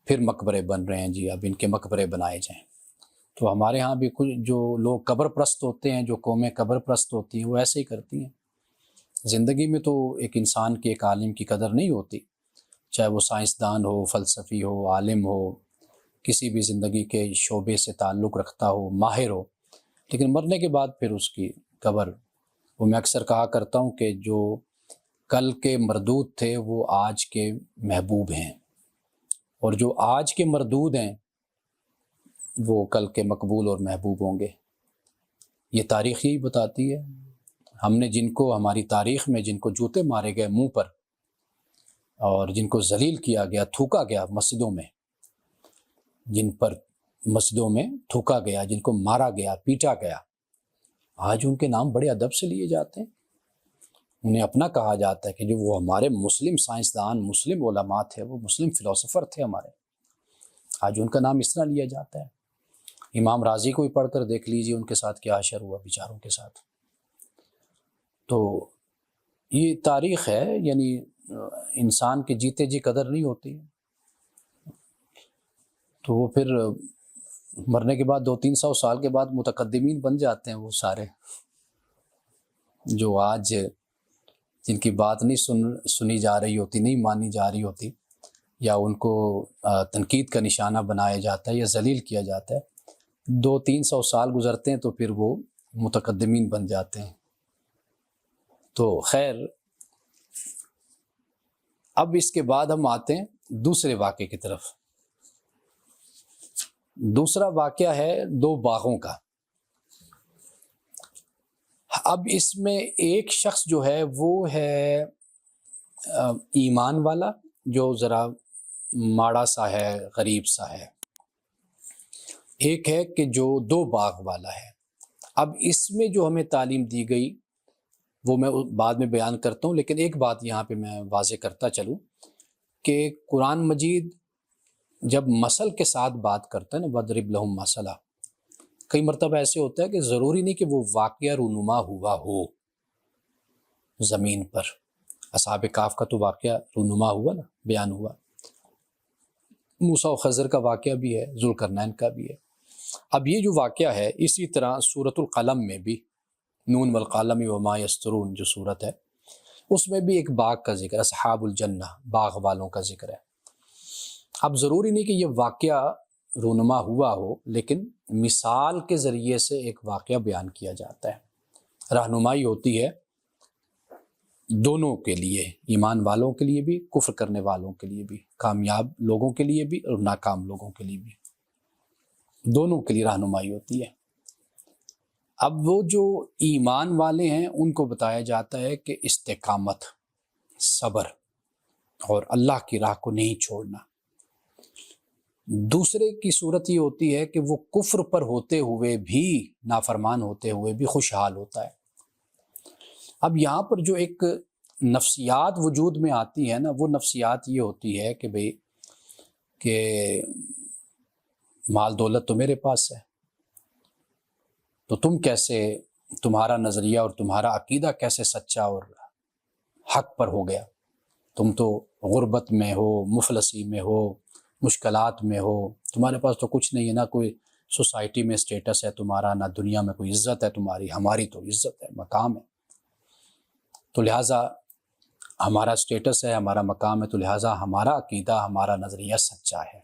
Speaker 1: پھر مقبرے بن رہے ہیں جی، اب ان کے مقبرے بنائے جائیں۔ تو ہمارے ہاں بھی کچھ جو لوگ قبر پرست ہوتے ہیں، جو قومیں قبر پرست ہوتی ہیں، وہ ایسے ہی کرتی ہیں۔ زندگی میں تو ایک انسان کے، ایک عالم کی قدر نہیں ہوتی، چاہے وہ سائنسدان ہو، فلسفی ہو، عالم ہو، کسی بھی زندگی کے شعبے سے تعلق رکھتا ہو، ماہر ہو، لیکن مرنے کے بعد پھر اس کی قبر، وہ میں اکثر کہا کرتا ہوں کہ جو کل کے مردود تھے وہ آج کے محبوب ہیں، اور جو آج کے مردود ہیں وہ کل کے مقبول اور محبوب ہوں گے۔ یہ تاریخ یہی بتاتی ہے۔ ہم نے جن کو، ہماری تاریخ میں جن کو جوتے مارے گئے منہ پر، اور جن کو ذلیل کیا گیا، تھوکا گیا مسجدوں میں، جن پر مسجدوں میں تھوکا گیا، جن کو مارا گیا، پیٹا گیا، آج ان کے نام بڑے ادب سے لیے جاتے ہیں، انہیں اپنا کہا جاتا ہے کہ جو وہ ہمارے مسلم سائنسدان، مسلم علماء تھے، وہ مسلم فلسفر تھے ہمارے، آج ان کا نام اس طرح لیا جاتا ہے۔ امام رازی کو ہی پڑھ کر دیکھ لیجیے ان کے ساتھ کیا حشر ہوا بیچاروں کے ساتھ۔ تو یہ تاریخ ہے، یعنی انسان کے جیتے جی قدر نہیں ہوتی، تو وہ پھر مرنے کے بعد 200-300 سال کے بعد متقدمین بن جاتے ہیں، وہ سارے جو آج جن کی بات نہیں سنی جا رہی ہوتی، نہیں مانی جا رہی ہوتی، یا ان کو تنقید کا نشانہ بنایا جاتا ہے یا ذلیل کیا جاتا ہے، 200-300 سال گزرتے ہیں تو پھر وہ متقدمین بن جاتے ہیں۔ تو خیر، اب اس کے بعد ہم آتے ہیں دوسرے واقعے کی طرف۔ دوسرا واقعہ ہے 2 باغوں کا۔ اب اس میں ایک شخص جو ہے وہ ہے ایمان والا، جو ذرا ماڑا سا ہے، غریب سا ہے۔ ایک ہے کہ جو 2 باغ والا ہے۔ اب اس میں جو ہمیں تعلیم دی گئی وہ میں بعد میں بیان کرتا ہوں، لیکن ایک بات یہاں پہ میں واضح کرتا چلوں کہ قرآن مجید جب مثل کے ساتھ بات کرتا ہے نا، وَاضْرِبْ لَهُمْ مَثَلًا، کئی مرتبہ ایسے ہوتا ہے کہ ضروری نہیں کہ وہ واقعہ رونما ہوا ہو زمین پر۔ اصحاب کہف کا تو واقعہ رونما ہوا نا، بیان ہوا، موسیٰ و خضر کا واقعہ بھی ہے، ذوالقرنین کا بھی ہے۔ اب یہ جو واقعہ ہے، اسی طرح سورۃ القلم میں بھی، نون والقلم وما یسطرون جو سورت ہے، اس میں بھی ایک باغ کا ذکر ہے، اصحاب الجنہ، باغ والوں کا ذکر ہے۔ اب ضروری نہیں کہ یہ واقعہ رونما ہوا ہو، لیکن مثال کے ذریعے سے ایک واقعہ بیان کیا جاتا ہے، رہنمائی ہوتی ہے دونوں کے لیے، ایمان والوں کے لیے بھی، کفر کرنے والوں کے لیے بھی، کامیاب لوگوں کے لیے بھی اور ناکام لوگوں کے لیے بھی، دونوں کے لیے رہنمائی ہوتی ہے۔ اب وہ جو ایمان والے ہیں ان کو بتایا جاتا ہے کہ استقامت، صبر اور اللہ کی راہ کو نہیں چھوڑنا۔ دوسرے کی صورت یہ ہوتی ہے کہ وہ کفر پر ہوتے ہوئے بھی، نافرمان ہوتے ہوئے بھی خوشحال ہوتا ہے۔ اب یہاں پر جو ایک نفسیات وجود میں آتی ہے نا، وہ نفسیات یہ ہوتی ہے کہ بھئی کہ مال دولت تو میرے پاس ہے، تو تم کیسے، تمہارا نظریہ اور تمہارا عقیدہ کیسے سچا اور حق پر ہو گیا؟ تم تو غربت میں ہو، مفلسی میں ہو، مشکلات میں ہو، تمہارے پاس تو کچھ نہیں ہے، نہ کوئی سوسائٹی میں اسٹیٹس ہے تمہارا، نہ دنیا میں کوئی عزت ہے تمہاری، ہماری تو عزت ہے، مقام ہے، تو لہٰذا ہمارا اسٹیٹس ہے، ہمارا مقام ہے، تو لہٰذا ہمارا عقیدہ، ہمارا نظریہ سچا ہے۔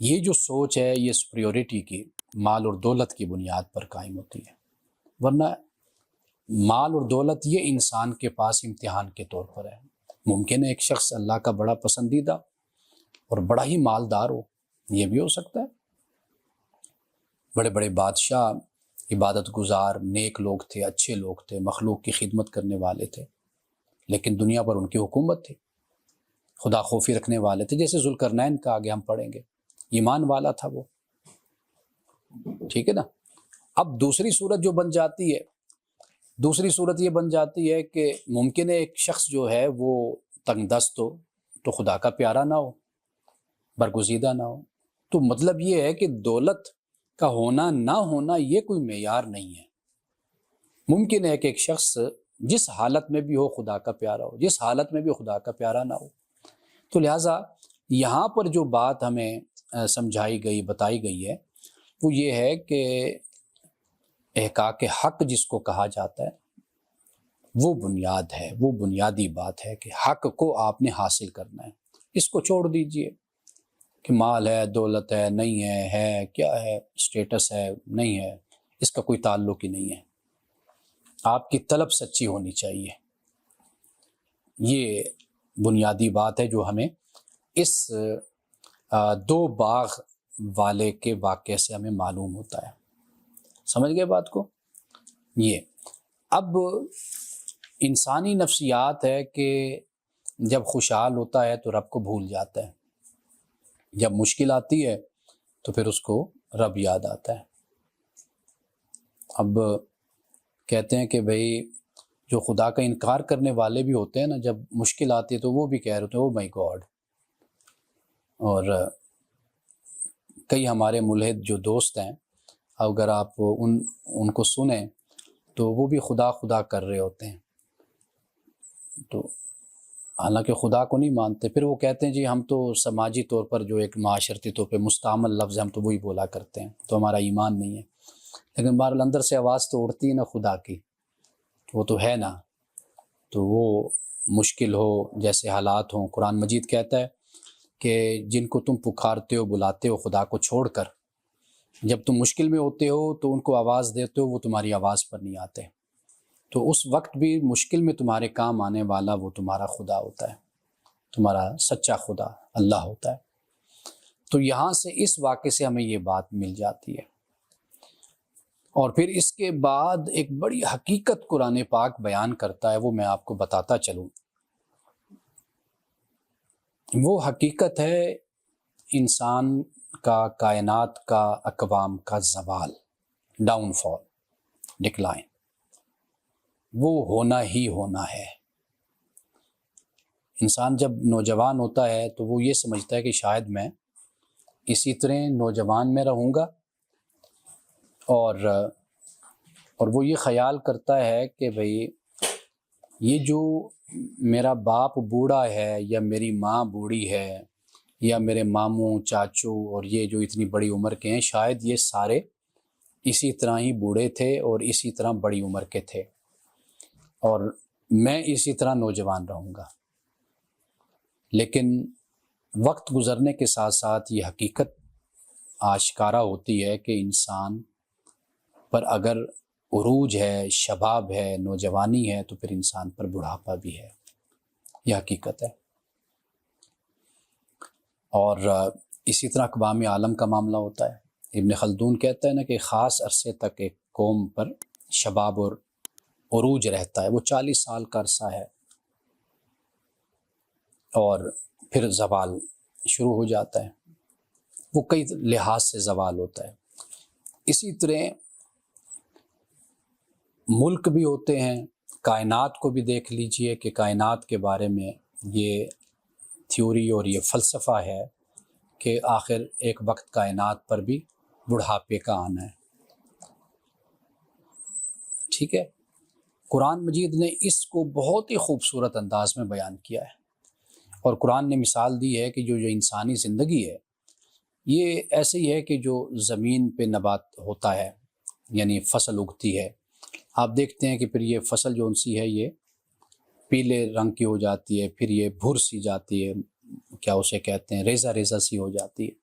Speaker 1: یہ جو سوچ ہے یہ سپریورٹی کی، مال اور دولت کی بنیاد پر قائم ہوتی ہے، ورنہ مال اور دولت یہ انسان کے پاس امتحان کے طور پر ہے۔ ممکن ہے ایک شخص اللہ کا بڑا پسندیدہ اور بڑا ہی مالدار ہو، یہ بھی ہو سکتا ہے۔ بڑے بڑے بادشاہ عبادت گزار نیک لوگ تھے، اچھے لوگ تھے، مخلوق کی خدمت کرنے والے تھے، لیکن دنیا پر ان کی حکومت تھی، خدا خوفی رکھنے والے تھے، جیسے ذوالقرنین کا آگے ہم پڑھیں گے، ایمان والا تھا وہ، ٹھیک ہے نا۔ اب دوسری صورت جو بن جاتی ہے، دوسری صورت یہ بن جاتی ہے کہ ممکن ہے ایک شخص جو ہے وہ تنگ دست ہو تو خدا کا پیارا نہ ہو، برگزیدہ نہ ہو، تو مطلب یہ ہے کہ دولت کا ہونا نہ ہونا یہ کوئی معیار نہیں ہے۔ ممکن ہے کہ ایک شخص جس حالت میں بھی ہو خدا کا پیارا ہو، جس حالت میں بھی خدا کا پیارا نہ ہو، تو لہٰذا یہاں پر جو بات ہمیں سمجھائی گئی، بتائی گئی ہے، وہ یہ ہے کہ احقاق حق جس کو کہا جاتا ہے وہ بنیاد ہے، وہ بنیادی بات ہے کہ حق کو آپ نے حاصل کرنا ہے، اس کو چھوڑ دیجئے کہ مال ہے، دولت ہے، نہیں ہے کیا ہے، اسٹیٹس ہے، نہیں ہے، اس کا کوئی تعلق ہی نہیں ہے۔ آپ کی طلب سچی ہونی چاہیے، یہ بنیادی بات ہے جو ہمیں اس دو باغ والے کے واقعے سے ہمیں معلوم ہوتا ہے۔ سمجھ گئے بات کو؟ یہ اب انسانی نفسیات ہے کہ جب خوشحال ہوتا ہے تو رب کو بھول جاتا ہے، جب مشکل آتی ہے تو پھر اس کو رب یاد آتا ہے۔ اب کہتے ہیں کہ بھئی جو خدا کا انکار کرنے والے بھی ہوتے ہیں نا، جب مشکل آتی ہے تو وہ بھی کہہ رہے ہوتے ہیں او مائی گاڈ، اور کئی ہمارے ملحد جو دوست ہیں، اگر آپ ان کو سنیں تو وہ بھی خدا خدا کر رہے ہوتے ہیں، تو حالانکہ خدا کو نہیں مانتے، پھر وہ کہتے ہیں جی ہم تو سماجی طور پر جو ایک معاشرتی طور پہ مستعمل لفظ ہے ہم تو وہی بولا کرتے ہیں، تو ہمارا ایمان نہیں ہے، لیکن بہرحال اندر سے آواز تو اڑتی ہے نا خدا کی، وہ تو ہے نا، تو وہ مشکل ہو جیسے حالات ہوں، قرآن مجید کہتا ہے کہ جن کو تم پکارتے ہو بلاتے ہو خدا کو چھوڑ کر، جب تم مشکل میں ہوتے ہو تو ان کو آواز دیتے ہو، وہ تمہاری آواز پر نہیں آتے، تو اس وقت بھی مشکل میں تمہارے کام آنے والا وہ تمہارا خدا ہوتا ہے، تمہارا سچا خدا اللہ ہوتا ہے۔ تو یہاں سے اس واقعے سے ہمیں یہ بات مل جاتی ہے، اور پھر اس کے بعد ایک بڑی حقیقت قرآن پاک بیان کرتا ہے، وہ میں آپ کو بتاتا چلوں۔ وہ حقیقت ہے انسان کا، کائنات کا، اقوام کا زوال، ڈاؤن فال، ڈکلائن، وہ ہونا ہی ہونا ہے۔ انسان جب نوجوان ہوتا ہے تو وہ یہ سمجھتا ہے کہ شاید میں اسی طرح نوجوان میں رہوں گا، اور وہ یہ خیال کرتا ہے کہ بھئی یہ جو میرا باپ بوڑھا ہے یا میری ماں بوڑھی ہے یا میرے ماموں چاچو اور یہ جو اتنی بڑی عمر کے ہیں، شاید یہ سارے اسی طرح ہی بوڑھے تھے اور اسی طرح بڑی عمر کے تھے، اور میں اسی طرح نوجوان رہوں گا۔ لیکن وقت گزرنے کے ساتھ ساتھ یہ حقیقت آشکارا ہوتی ہے کہ انسان پر اگر عروج ہے، شباب ہے، نوجوانی ہے، تو پھر انسان پر بڑھاپا بھی ہے، یہ حقیقت ہے۔ اور اسی طرح اقوام عالم کا معاملہ ہوتا ہے۔ ابن خلدون کہتا ہے نا کہ خاص عرصے تک ایک قوم پر شباب اور عروج رہتا ہے، وہ 40 سال کا عرصہ ہے، اور پھر زوال شروع ہو جاتا ہے، وہ کئی لحاظ سے زوال ہوتا ہے۔ اسی طرح ملک بھی ہوتے ہیں، کائنات کو بھی دیکھ لیجئے کہ کائنات کے بارے میں یہ تھیوری اور یہ فلسفہ ہے کہ آخر ایک وقت کائنات پر بھی بڑھاپے کا آنا ہے، ٹھیک ہے۔ قرآن مجید نے اس کو بہت ہی خوبصورت انداز میں بیان کیا ہے، اور قرآن نے مثال دی ہے کہ جو انسانی زندگی ہے یہ ایسے ہی ہے کہ جو زمین پہ نبات ہوتا ہے، یعنی فصل اگتی ہے، آپ دیکھتے ہیں کہ پھر یہ فصل جو سی ہے یہ پیلے رنگ کی ہو جاتی ہے، پھر یہ بھر سی جاتی ہے، کیا اسے کہتے ہیں، ریزہ ریزہ سی ہو جاتی ہے۔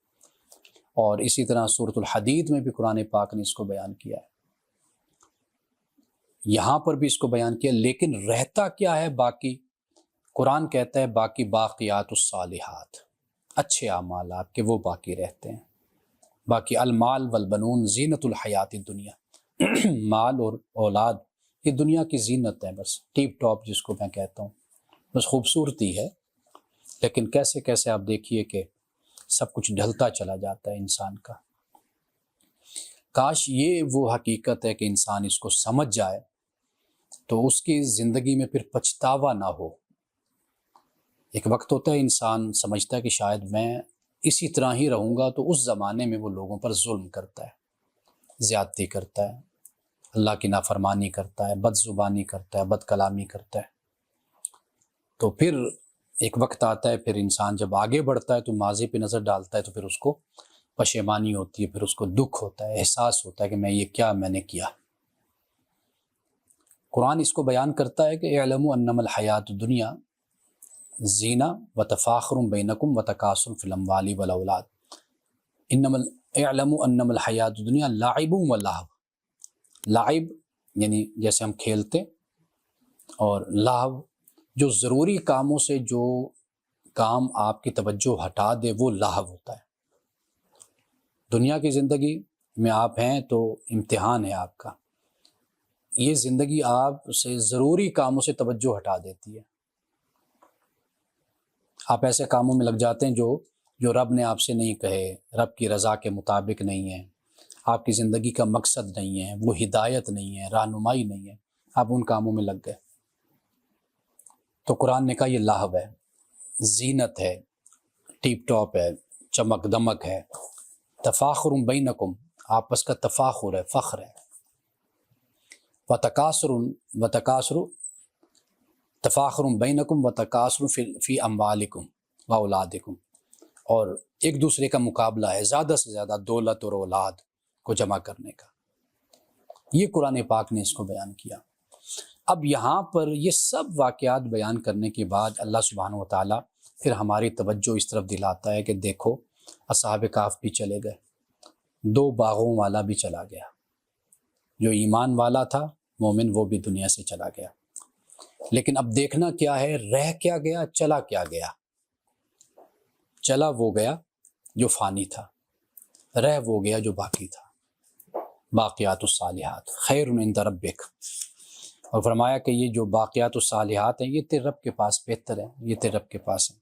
Speaker 1: اور اسی طرح سورۃ الحدید میں بھی قرآن پاک نے اس کو بیان کیا ہے، یہاں پر بھی اس کو بیان کیا، لیکن رہتا کیا ہے باقی؟ قرآن کہتا ہے باقی باقیات الصالحات، اچھے اعمال آپ کے وہ باقی رہتے ہیں۔ باقی المال والبنون زینت الحیات الدنیا، مال اور اولاد یہ دنیا کی زینت ہے، بس ٹیپ ٹاپ جس کو میں کہتا ہوں، بس خوبصورتی ہے۔ لیکن کیسے کیسے آپ دیکھیے کہ سب کچھ ڈھلتا چلا جاتا ہے انسان کا۔ کاش یہ وہ حقیقت ہے کہ انسان اس کو سمجھ جائے تو اس کی زندگی میں پھر پچھتاوا نہ ہو۔ ایک وقت ہوتا ہے انسان سمجھتا ہے کہ شاید میں اسی طرح ہی رہوں گا، تو اس زمانے میں وہ لوگوں پر ظلم کرتا ہے، زیادتی کرتا ہے، اللہ کی نافرمانی کرتا ہے، بد زبانی کرتا ہے، بد کلامی کرتا ہے۔ تو پھر ایک وقت آتا ہے، پھر انسان جب آگے بڑھتا ہے تو ماضی پہ نظر ڈالتا ہے تو پھر اس کو پشیمانی ہوتی ہے، پھر اس کو دکھ ہوتا ہے، احساس ہوتا ہے کہ میں نے کیا۔ قرآن اس کو بیان کرتا ہے کہ اعلموا انما الحیات الدنیا زینہ وتفاخر بینکم وتکاثر فی الاموال والاولاد، اعلموا انما الحیات الدنیا لعب ولہو۔ لعب یعنی جیسے ہم کھیلتے، اور لہو جو ضروری کاموں سے جو کام آپ کی توجہ ہٹا دے وہ لہو ہوتا ہے۔ دنیا کی زندگی میں آپ ہیں تو امتحان ہے آپ کا، یہ زندگی آپ سے ضروری کاموں سے توجہ ہٹا دیتی ہے، آپ ایسے کاموں میں لگ جاتے ہیں جو رب نے آپ سے نہیں کہے، رب کی رضا کے مطابق نہیں ہے، آپ کی زندگی کا مقصد نہیں ہے، وہ ہدایت نہیں ہے، رہنمائی نہیں ہے، آپ ان کاموں میں لگ گئے۔ تو قرآن نے کہا یہ لہو ہے، زینت ہے، ٹیپ ٹاپ ہے، چمک دمک ہے، تفاخر بینکم آپس کا تفاخر ہے، فخر ہے، وتکاثر تفاخر بینکم وتکاثر فی اموالکم واولادکم، اور ایک دوسرے کا مقابلہ ہے زیادہ سے زیادہ دولت اور اولاد کو جمع کرنے کا۔ یہ قرآن پاک نے اس کو بیان کیا۔ اب یہاں پر یہ سب واقعات بیان کرنے کے بعد اللہ سبحانہ و تعالیٰ پھر ہماری توجہ اس طرف دلاتا ہے کہ دیکھو اصحاب کہف بھی چلے گئے، 2 باغوں والا بھی چلا گیا، جو ایمان والا تھا مومن وہ بھی دنیا سے چلا گیا، لیکن اب دیکھنا کیا ہے، رہ کیا گیا، چلا کیا گیا؟ چلا وہ گیا جو فانی تھا، رہ وہ گیا جو باقی تھا۔ باقیات الصالحات خیر عند ربک، اور فرمایا کہ یہ جو باقیات الصالحات ہیں یہ تیرے رب کے پاس بہتر ہیں، یہ تیرے رب کے پاس ہیں،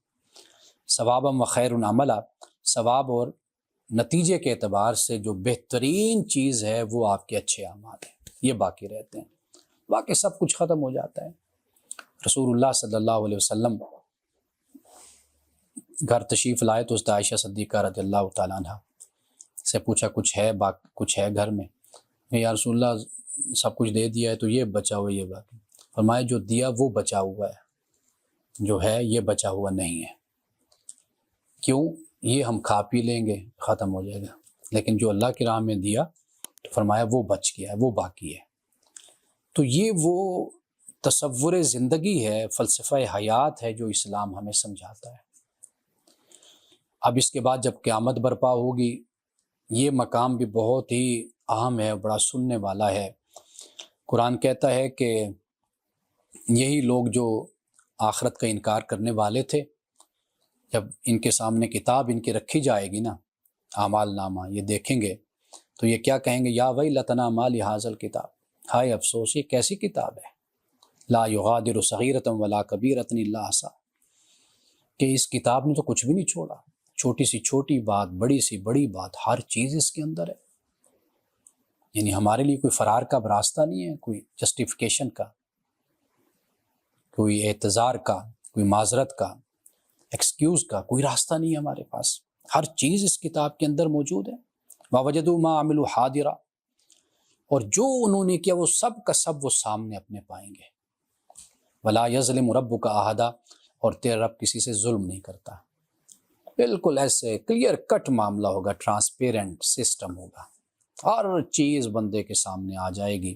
Speaker 1: ثوابا و خیر عملا، ثواب اور نتیجے کے اعتبار سے جو بہترین چیز ہے وہ آپ کے اچھے اعمال ہیں، یہ باقی رہتے ہیں، باقی سب کچھ ختم ہو جاتا ہے۔ رسول اللہ صلی اللہ علیہ وسلم گھر تشریف لائے تو حضرت عائشہ صدیقہ رضی اللہ تعالیٰ عنہ سے پوچھا کچھ ہے گھر میں؟ یا رسول اللہ سب کچھ دے دیا ہے تو یہ بچا ہوا، یہ باقی۔ فرمایا جو دیا وہ بچا ہوا ہے، جو ہے یہ بچا ہوا نہیں ہے۔ کیوں؟ یہ ہم کھا پی لیں گے ختم ہو جائے گا، لیکن جو اللہ کی راہ میں دیا تو فرمایا وہ بچ گیا ہے، وہ باقی ہے۔ تو یہ وہ تصور زندگی ہے، فلسفہ حیات ہے جو اسلام ہمیں سمجھاتا ہے۔ اب اس کے بعد جب قیامت برپا ہوگی، یہ مقام بھی بہت ہی اہم ہے، بڑا سننے والا ہے۔ قرآن کہتا ہے کہ یہی لوگ جو آخرت کا انکار کرنے والے تھے، جب ان کے سامنے کتاب ان کی رکھی جائے گی نا، اعمال نامہ یہ دیکھیں گے تو یہ کیا کہیں گے، یا ویلتنا ما لہذا الکتاب، ہائے افسوس یہ کیسی کتاب ہے، لا یغادر صغیرۃ ولا کبیرۃ الا احصاها، کہ اس کتاب نے تو کچھ بھی نہیں چھوڑا، چھوٹی سی چھوٹی بات، بڑی سی بڑی بات، ہر چیز اس کے اندر ہے۔ یعنی ہمارے لیے کوئی فرار کا راستہ نہیں ہے، کوئی جسٹیفیکیشن کا، کوئی اعتذار کا، کوئی معذرت کا، ایکسکیوز کا کوئی راستہ نہیں ہے ہمارے پاس، ہر چیز اس کتاب کے اندر موجود ہے۔ وَوَجَدُوا مَا عَمِلُوا حَاضِرًا، اور جو انہوں نے کیا وہ سب کا سب وہ سامنے اپنے پائیں گے۔ وَلَا يَظْلِمُ رَبُّكَ أَحَدًا، اور تیرا رب کسی سے ظلم نہیں کرتا۔ بالکل ایسے کلیئر کٹ معاملہ ہوگا، ٹرانسپیرنٹ سسٹم ہوگا، ہر چیز بندے کے سامنے آ جائے گی۔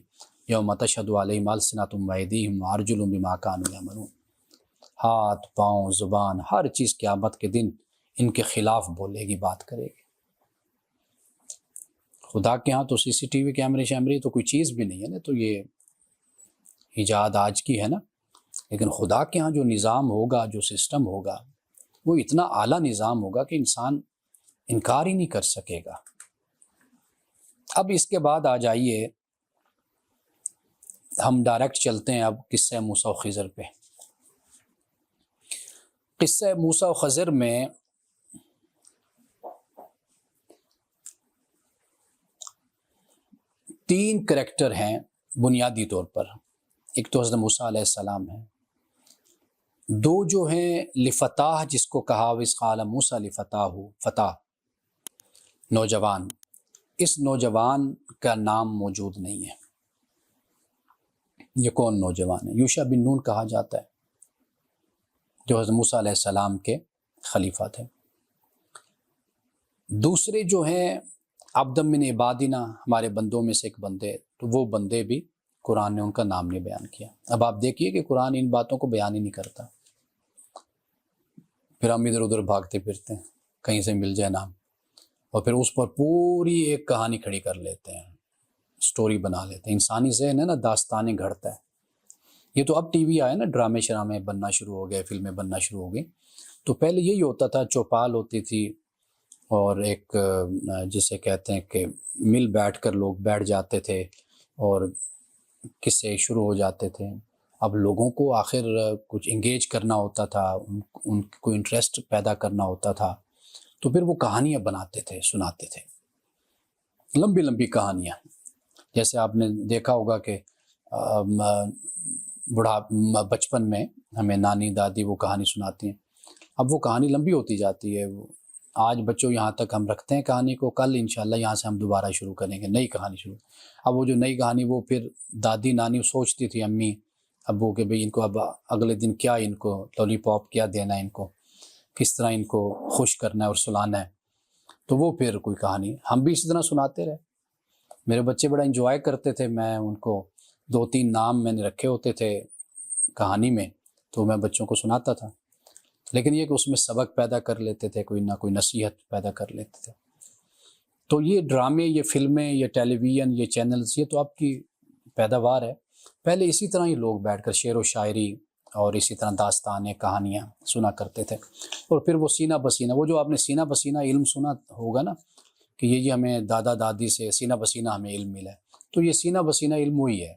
Speaker 1: یوم تشہد علیہم السنتہم وایدیہم وارجلہم بما کانوا یعملون، ہاتھ پاؤں زبان ہر چیز قیامت کے دن ان کے خلاف بولے گی، بات کرے گی۔ خدا کے ہاں تو سی سی ٹی وی کیمرے شیمرے تو کوئی چیز بھی نہیں ہے نا، تو یہ ایجاد آج کی ہے نا، لیکن خدا کے ہاں جو نظام ہوگا، جو سسٹم ہوگا، وہ اتنا اعلیٰ نظام ہوگا کہ انسان انکار ہی نہیں کر سکے گا۔ اب اس کے بعد آ جائیے، ہم ڈائریکٹ چلتے ہیں اب قصہ موسیٰ و خضر پہ۔ قصہ موسیٰ و خضر میں تین کریکٹر ہیں بنیادی طور پر۔ ایک تو حضرت موسیٰ علیہ السلام ہیں، دو جو ہیں لفتح، جس کو کہا وَإِذْ قَالَ مُوسَىٰ لِفَتَاهُ، فتح نوجوان، اس نوجوان کا نام موجود نہیں ہے۔ یہ کون نوجوان ہے؟ یوشع بن نون کہا جاتا ہے، جو حضرت موسیٰ علیہ السلام کے خلیفہ تھے۔ دوسرے جو ہیں عبد من عبادنا، ہمارے بندوں میں سے ایک بندے، تو وہ بندے بھی قرآن نے ان کا نام نہیں بیان کیا۔ اب آپ دیکھیے کہ قرآن ان باتوں کو بیان ہی نہیں کرتا، پھر ہم ادھر ادھر بھاگتے پھرتے ہیں کہیں سے مل جائے نام، اور پھر اس پر پوری ایک کہانی کھڑی کر لیتے ہیں، سٹوری بنا لیتے ہیں۔ انسانی ذہن ہے نا، داستانیں گھڑتا ہے۔ یہ تو اب ٹی وی آئے نا، ڈرامے شرامے بننا شروع ہو گئے، فلمیں بننا شروع ہو گئی۔ تو پہلے یہی ہوتا تھا، چوپال ہوتی تھی اور ایک جسے کہتے ہیں کہ مل بیٹھ کر لوگ بیٹھ جاتے تھے اور قصے شروع ہو جاتے تھے۔ اب لوگوں کو آخر کچھ انگیج کرنا ہوتا تھا، ان کو انٹرسٹ پیدا کرنا ہوتا تھا، تو پھر وہ کہانیاں بناتے تھے، سناتے تھے، لمبی لمبی کہانیاں۔ جیسے آپ نے دیکھا ہوگا کہ بچپن میں ہمیں نانی دادی وہ کہانی سناتی ہیں، اب وہ کہانی لمبی ہوتی جاتی ہے۔ آج بچوں یہاں تک ہم رکھتے ہیں کہانی کو، کل انشاءاللہ یہاں سے ہم دوبارہ شروع کریں گے، نئی کہانی شروع۔ اب وہ جو نئی کہانی، وہ پھر دادی نانی سوچتی تھی، امی ابو، کہ بھئی ان کو اب اگلے دن کیا، ان کو لولی پاپ کیا دینا ہے، ان کو کس طرح ان کو خوش کرنا ہے اور سلانا ہے۔ تو وہ پھر کوئی کہانی ہم بھی اسی طرح سناتے رہے۔ میرے بچے بڑا انجوائے کرتے تھے، میں ان کو 2-3 نام میں نے رکھے ہوتے تھے کہانی میں، تو میں بچوں کو سناتا تھا، لیکن یہ کہ اس میں سبق پیدا کر لیتے تھے، کوئی نہ کوئی نصیحت پیدا کر لیتے تھے۔ تو یہ ڈرامے، یہ فلمیں، یہ ٹیلی ویژن، یہ چینلز، یہ تو آپ کی پیداوار ہے۔ پہلے اسی طرح ہی لوگ بیٹھ کر شعر و شاعری اور اسی طرح داستانیں، کہانیاں سنا کرتے تھے، اور پھر وہ سینہ بسینہ، وہ جو آپ نے سینہ بسینہ علم سنا ہوگا نا، کہ یہ ہمیں دادا دادی سے سینہ بسینہ ہمیں علم ملا ہے، تو یہ سینہ بسینہ علم وہی ہے۔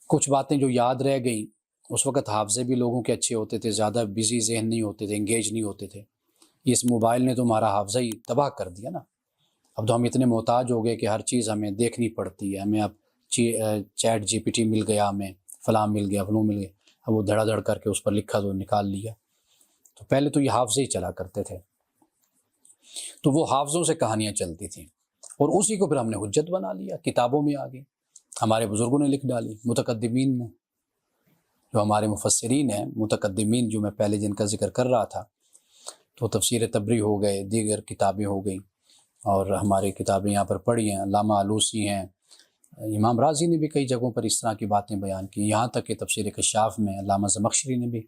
Speaker 1: کچھ باتیں جو یاد رہ گئیں، اس وقت حافظے بھی لوگوں کے اچھے ہوتے تھے، زیادہ بزی ذہن نہیں ہوتے تھے، انگیج نہیں ہوتے تھے۔ اس موبائل نے تو ہمارا حافظہ ہی تباہ کر دیا نا۔ اب تو ہم اتنے محتاج ہو گئے کہ ہر چیز ہمیں دیکھنی پڑتی ہے، ہمیں اب چیٹ جی پی ٹی مل گیا، ہمیں فلاں مل گیا، فلوں مل گیا، اب وہ دھڑا دھڑ کر کے اس پر لکھا تو نکال لیا۔ تو پہلے تو یہ حافظے ہی چلا کرتے تھے، تو وہ حافظوں سے کہانیاں چلتی تھیں، اور اسی کو پھر ہم نے حجت بنا لیا، کتابوں میں آ گئی، ہمارے بزرگوں نے لکھ ڈالی، متقدمین نے، جو ہمارے مفسرین ہیں، متقدمین جو میں پہلے جن کا ذکر کر رہا تھا، تو تفسیر تبری ہو گئے، دیگر کتابیں ہو گئیں، اور ہماری کتابیں یہاں پر پڑھی ہیں، علامہ آلوسی ہیں، امام رازی نے بھی کئی جگہوں پر اس طرح کی باتیں بیان کی، یہاں تک کہ تفسیر کشاف میں علامہ زمخشری نے بھی۔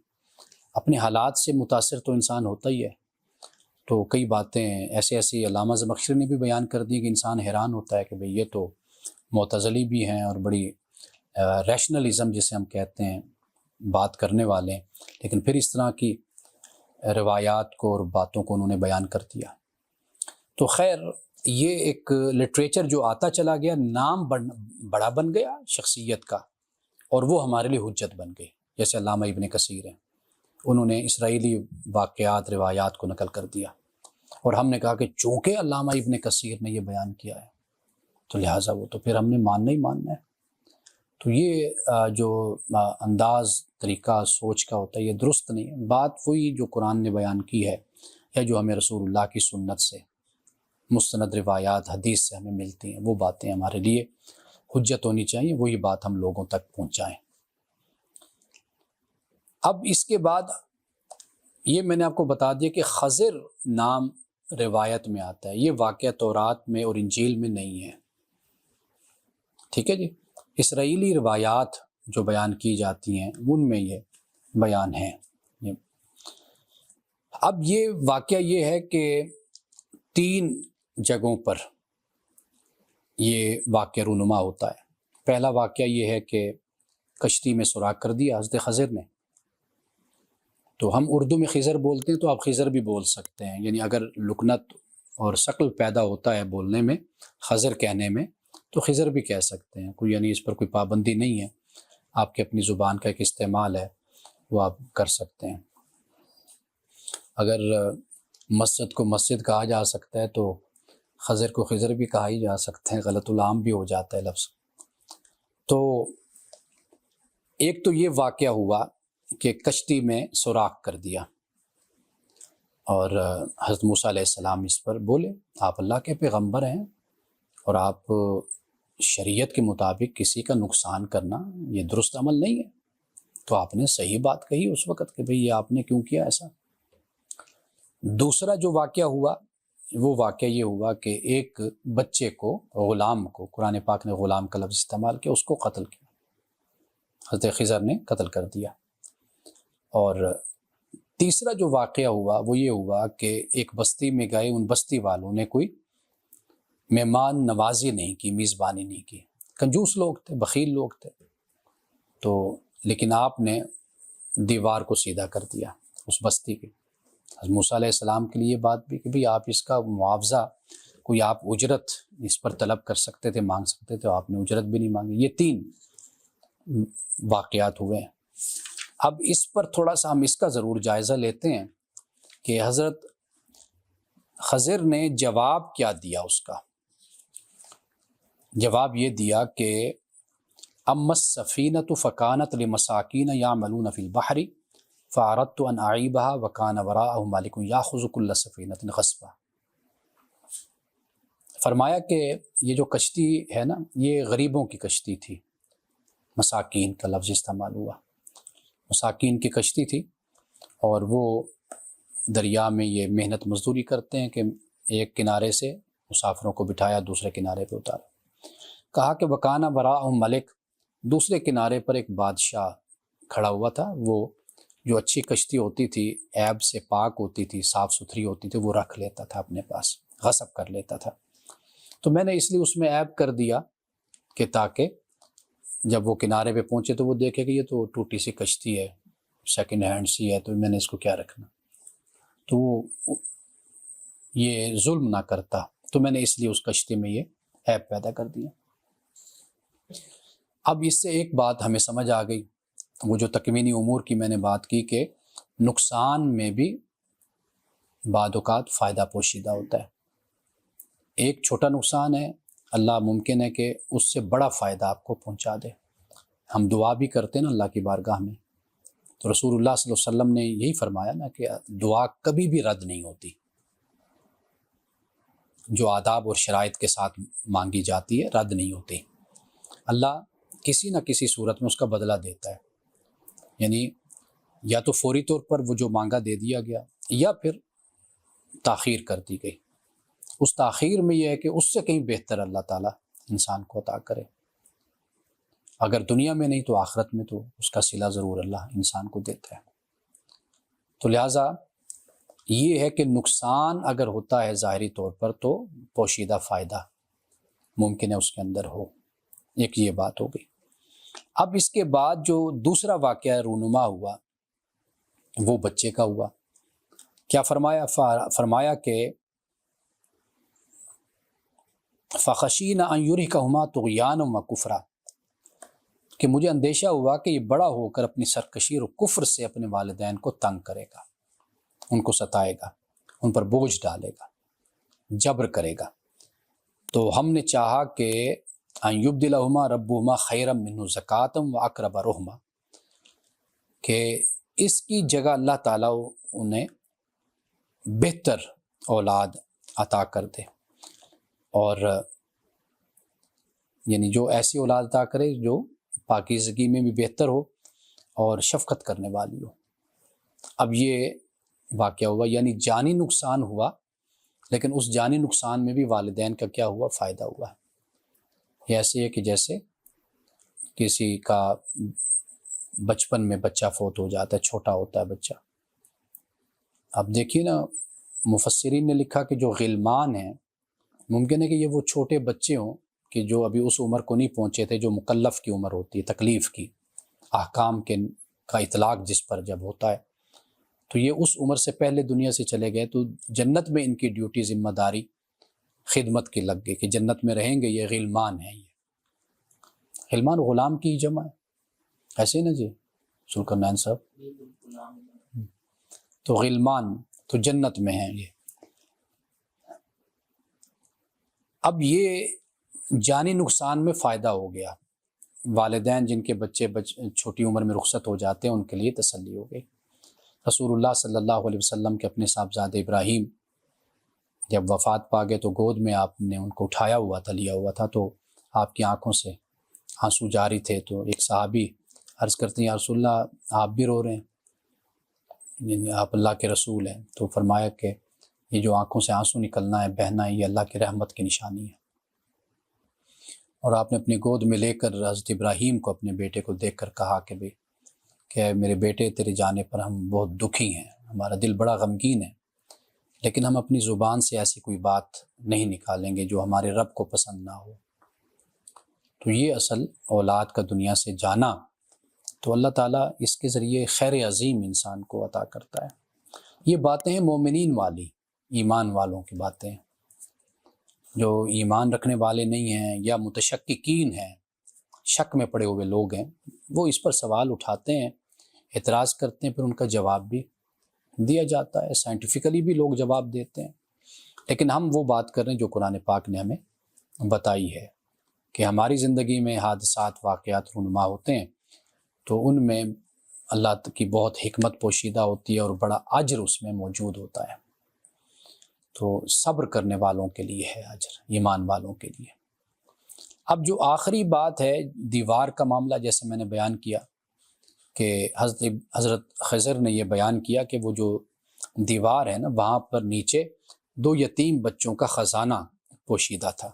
Speaker 1: اپنے حالات سے متاثر تو انسان ہوتا ہی ہے، تو کئی باتیں ایسے ایسی علامہ زمخشری نے بھی بیان کر دی کہ انسان حیران ہوتا ہے کہ بھئی یہ تو معتزلی بھی ہیں اور بڑی ریشنلزم جسے ہم کہتے ہیں بات کرنے والے ہیں، لیکن پھر اس طرح کی روایات کو اور باتوں کو انہوں نے بیان کر دیا۔ تو خیر، یہ ایک لٹریچر جو آتا چلا گیا، نام بڑا بن گیا شخصیت کا، اور وہ ہمارے لیے حجت بن گئی۔ جیسے علامہ ابن کثیر ہیں، انہوں نے اسرائیلی واقعات، روایات کو نقل کر دیا، اور ہم نے کہا کہ چونکہ علامہ ابن کثیر نے یہ بیان کیا ہے تو لہٰذا وہ تو پھر ہم نے ماننا ہی ماننا ہے۔ تو یہ جو انداز، طریقہ سوچ کا ہوتا ہے، یہ درست نہیں ہے۔ بات وہی جو قرآن نے بیان کی ہے، یا جو ہمیں رسول اللہ کی سنت سے، مستند روایات، حدیث سے ہمیں ملتی ہیں، وہ باتیں ہمارے لیے حجت ہونی چاہیے، وہی بات ہم لوگوں تک پہنچائیں۔ اب اس کے بعد یہ میں نے آپ کو بتا دیا کہ خضر نام روایت میں آتا ہے، یہ واقعہ تورات میں اور انجیل میں نہیں ہے، ٹھیک ہے جی۔ اسرائیلی روایات جو بیان کی جاتی ہیں ان میں یہ بیان ہے۔ اب یہ واقعہ یہ ہے کہ 3 جگہوں پر یہ واقعہ رونما ہوتا ہے۔ پہلا واقعہ یہ ہے کہ کشتی میں سوراخ کر دیا حضرت خضر نے، تو ہم اردو میں خضر بولتے ہیں تو آپ خضر بھی بول سکتے ہیں، یعنی اگر لکنت اور شکل پیدا ہوتا ہے بولنے میں، خضر کہنے میں، تو خضر بھی کہہ سکتے ہیں، کوئی یعنی اس پر کوئی پابندی نہیں ہے، آپ کی اپنی زبان کا ایک استعمال ہے وہ آپ کر سکتے ہیں۔ اگر مسجد کو مسجد کہا جا سکتا ہے تو خضر کو خضر بھی کہا ہی جا سکتے ہیں، غلط العام بھی ہو جاتا ہے لفظ۔ تو ایک تو یہ واقعہ ہوا کہ کشتی میں سوراخ کر دیا، اور حضرت موسیٰ علیہ السلام اس پر بولے آپ اللہ کے پیغمبر ہیں اور آپ شریعت کے مطابق کسی کا نقصان کرنا یہ درست عمل نہیں ہے، تو آپ نے صحیح بات کہی اس وقت کہ بھئی یہ آپ نے کیوں کیا ایسا۔ دوسرا جو واقعہ ہوا وہ واقعہ یہ ہوا کہ ایک بچے کو، غلام کو، قرآن پاک نے غلام کا لفظ استعمال کیا، اس کو قتل کیا، حضرت خضر نے قتل کر دیا۔ اور تیسرا جو واقعہ ہوا وہ یہ ہوا کہ ایک بستی میں گئے، ان بستی والوں نے کوئی مہمان نوازی نہیں کی، میزبانی نہیں کی، کنجوس لوگ تھے، بخیل لوگ تھے، تو لیکن آپ نے دیوار کو سیدھا کر دیا اس بستی کے۔ حضرت موسیٰ علیہ السلام کے لیے یہ بات بھی کہ بھئی آپ اس کا معاوضہ، کوئی آپ اجرت اس پر طلب کر سکتے تھے، مانگ سکتے تھے، آپ نے اجرت بھی نہیں مانگی۔ یہ 3 واقعات ہوئے ہیں۔ اب اس پر تھوڑا سا ہم اس کا ضرور جائزہ لیتے ہیں کہ حضرت خضر نے جواب کیا دیا۔ اس کا جواب یہ دیا کہ اما السفینۃ فکانت لمساکین یعملون فی البحر فاردت ان اعیبها وکان وراءهم مالک یاخذ کل سفینۃ غصبا۔ فرمایا کہ یہ جو کشتی ہے نا، یہ غریبوں کی کشتی تھی، مساکین کا لفظ استعمال ہوا، مساکین کی کشتی تھی، اور وہ دریا میں یہ محنت مزدوری کرتے ہیں کہ ایک کنارے سے مسافروں کو بٹھایا، دوسرے کنارے پہ اتارا۔ کہا کہ وکانہ وراءہم ملک، دوسرے کنارے پر ایک بادشاہ کھڑا ہوا تھا، وہ جو اچھی کشتی ہوتی تھی، عیب سے پاک ہوتی تھی، صاف ستھری ہوتی تھی، وہ رکھ لیتا تھا اپنے پاس، غصب کر لیتا تھا۔ تو میں نے اس لیے اس میں عیب کر دیا کہ تاکہ جب وہ کنارے پہ پہنچے تو وہ دیکھے کہ یہ تو ٹوٹی سی کشتی ہے، سیکنڈ ہینڈ سی ہے، تو میں نے اس کو کیا رکھنا، تو وہ یہ ظلم نہ کرتا، تو میں نے اس لیے اس کشتی میں یہ عیب پیدا کر دیا۔ اب اس سے ایک بات ہمیں سمجھ آ گئی، وہ جو تکوینی امور کی میں نے بات کی کہ نقصان میں بھی بعض اوقات فائدہ پوشیدہ ہوتا ہے۔ ایک چھوٹا نقصان ہے، اللہ ممکن ہے کہ اس سے بڑا فائدہ آپ کو پہنچا دے۔ ہم دعا بھی کرتے ہیں نا اللہ کی بارگاہ میں، تو رسول اللہ صلی اللہ علیہ وسلم نے یہی فرمایا نا کہ دعا کبھی بھی رد نہیں ہوتی، جو آداب اور شرائط کے ساتھ مانگی جاتی ہے رد نہیں ہوتی، اللہ کسی نہ کسی صورت میں اس کا بدلہ دیتا ہے، یعنی یا تو فوری طور پر وہ جو مانگا دے دیا گیا، یا پھر تاخیر کر دی گئی۔ اس تاخیر میں یہ ہے کہ اس سے کہیں بہتر اللہ تعالیٰ انسان کو عطا کرے، اگر دنیا میں نہیں تو آخرت میں تو اس کا صلہ ضرور اللہ انسان کو دیتا ہے۔ تو لہٰذا یہ ہے کہ نقصان اگر ہوتا ہے ظاہری طور پر تو پوشیدہ فائدہ ممکن ہے اس کے اندر ہو، ایک یہ بات ہو گئی۔ اب اس کے بعد جو دوسرا واقعہ رونما ہوا وہ بچے کا ہوا۔ کیا فرمایا؟ فرمایا کہ فَخَشِينَ أَن يُرْهِقَهُمَا طُغْيَانًا وَكُفْرًا، کہ مجھے اندیشہ ہوا کہ یہ بڑا ہو کر اپنی سرکشی اور کفر سے اپنے والدین کو تنگ کرے گا، ان کو ستائے گا، ان پر بوجھ ڈالے گا، جبر کرے گا۔ تو ہم نے چاہا کہ ان یبدلہما ربہما خیرا منہ زکاۃ واقرب رحما، کہ اس کی جگہ اللہ تعالیٰ انہیں بہتر اولاد عطا کر دے، اور یعنی جو ایسی اولاد عطا کرے جو پاکیزگی میں بھی بہتر ہو اور شفقت کرنے والی ہو۔ اب یہ واقعہ ہوا، یعنی جانی نقصان ہوا، لیکن اس جانی نقصان میں بھی والدین کا کیا ہوا؟ فائدہ ہوا ہے۔ یہ ایسے ہے کہ جیسے کسی کا بچپن میں بچہ فوت ہو جاتا ہے، چھوٹا ہوتا ہے بچہ، اب دیکھیے نا، مفسرین نے لکھا کہ جو غلمان ہیں، ممکن ہے کہ یہ وہ چھوٹے بچے ہوں کہ جو ابھی اس عمر کو نہیں پہنچے تھے جو مکلف کی عمر ہوتی ہے، تکلیف کی، احکام کا اطلاق جس پر جب ہوتا ہے، تو یہ اس عمر سے پہلے دنیا سے چلے گئے، تو جنت میں ان کی ڈیوٹی، ذمہ داری خدمت کی لگ گئی کہ جنت میں رہیں گے، یہ غلمان ہیں۔ یہ غلمان غلام کی جمع ہے، ایسے نا جی سلکرنین صاحب؟ تو غلمان تو جنت میں ہیں یہ۔ اب یہ جانی نقصان میں فائدہ ہو گیا، والدین جن کے بچے چھوٹی عمر میں رخصت ہو جاتے ہیں ان کے لیے تسلی ہو گئی۔ رسول اللہ صلی اللہ علیہ وسلم کے اپنے صاحبزادے ابراہیم جب وفات پا گئے تو گود میں آپ نے ان کو اٹھایا ہوا تھا، لیا ہوا تھا، تو آپ کی آنکھوں سے آنسو جاری تھے، تو ایک صحابی عرض کرتے ہیں یا رسول اللہ آپ بھی رو رہے ہیں، یعنی آپ اللہ کے رسول ہیں، تو فرمایا کہ یہ جو آنکھوں سے آنسو نکلنا ہے، بہنا ہے، یہ اللہ کی رحمت کی نشانی ہے۔ اور آپ نے اپنی گود میں لے کر حضرت ابراہیم کو، اپنے بیٹے کو دیکھ کر کہا کہ بھئی کہ میرے بیٹے تیرے جانے پر ہم بہت دکھی ہیں، ہمارا دل بڑا غمگین ہے، لیکن ہم اپنی زبان سے ایسی کوئی بات نہیں نکالیں گے جو ہمارے رب کو پسند نہ ہو۔ تو یہ اصل اولاد کا دنیا سے جانا، تو اللہ تعالیٰ اس کے ذریعے خیر عظیم انسان کو عطا کرتا ہے۔ یہ باتیں ہیں مومنین والی، ایمان والوں کی باتیں، جو ایمان رکھنے والے نہیں ہیں یا متشککین ہیں، شک میں پڑے ہوئے لوگ ہیں، وہ اس پر سوال اٹھاتے ہیں، اعتراض کرتے ہیں، پھر ان کا جواب بھی دیا جاتا ہے، سائنٹیفکلی بھی لوگ جواب دیتے ہیں۔ لیکن ہم وہ بات کر رہے ہیں جو قرآن پاک نے ہمیں بتائی ہے کہ ہماری زندگی میں حادثات، واقعات رونما ہوتے ہیں، تو ان میں اللہ کی بہت حکمت پوشیدہ ہوتی ہے اور بڑا اجر اس میں موجود ہوتا ہے۔ تو صبر کرنے والوں کے لیے ہے اجر، ایمان والوں کے لیے۔ اب جو آخری بات ہے دیوار کا معاملہ، جیسے میں نے بیان کیا کہ حضرت خضر نے یہ بیان کیا کہ وہ جو دیوار ہے نا، وہاں پر نیچے 2 یتیم بچوں کا خزانہ پوشیدہ تھا،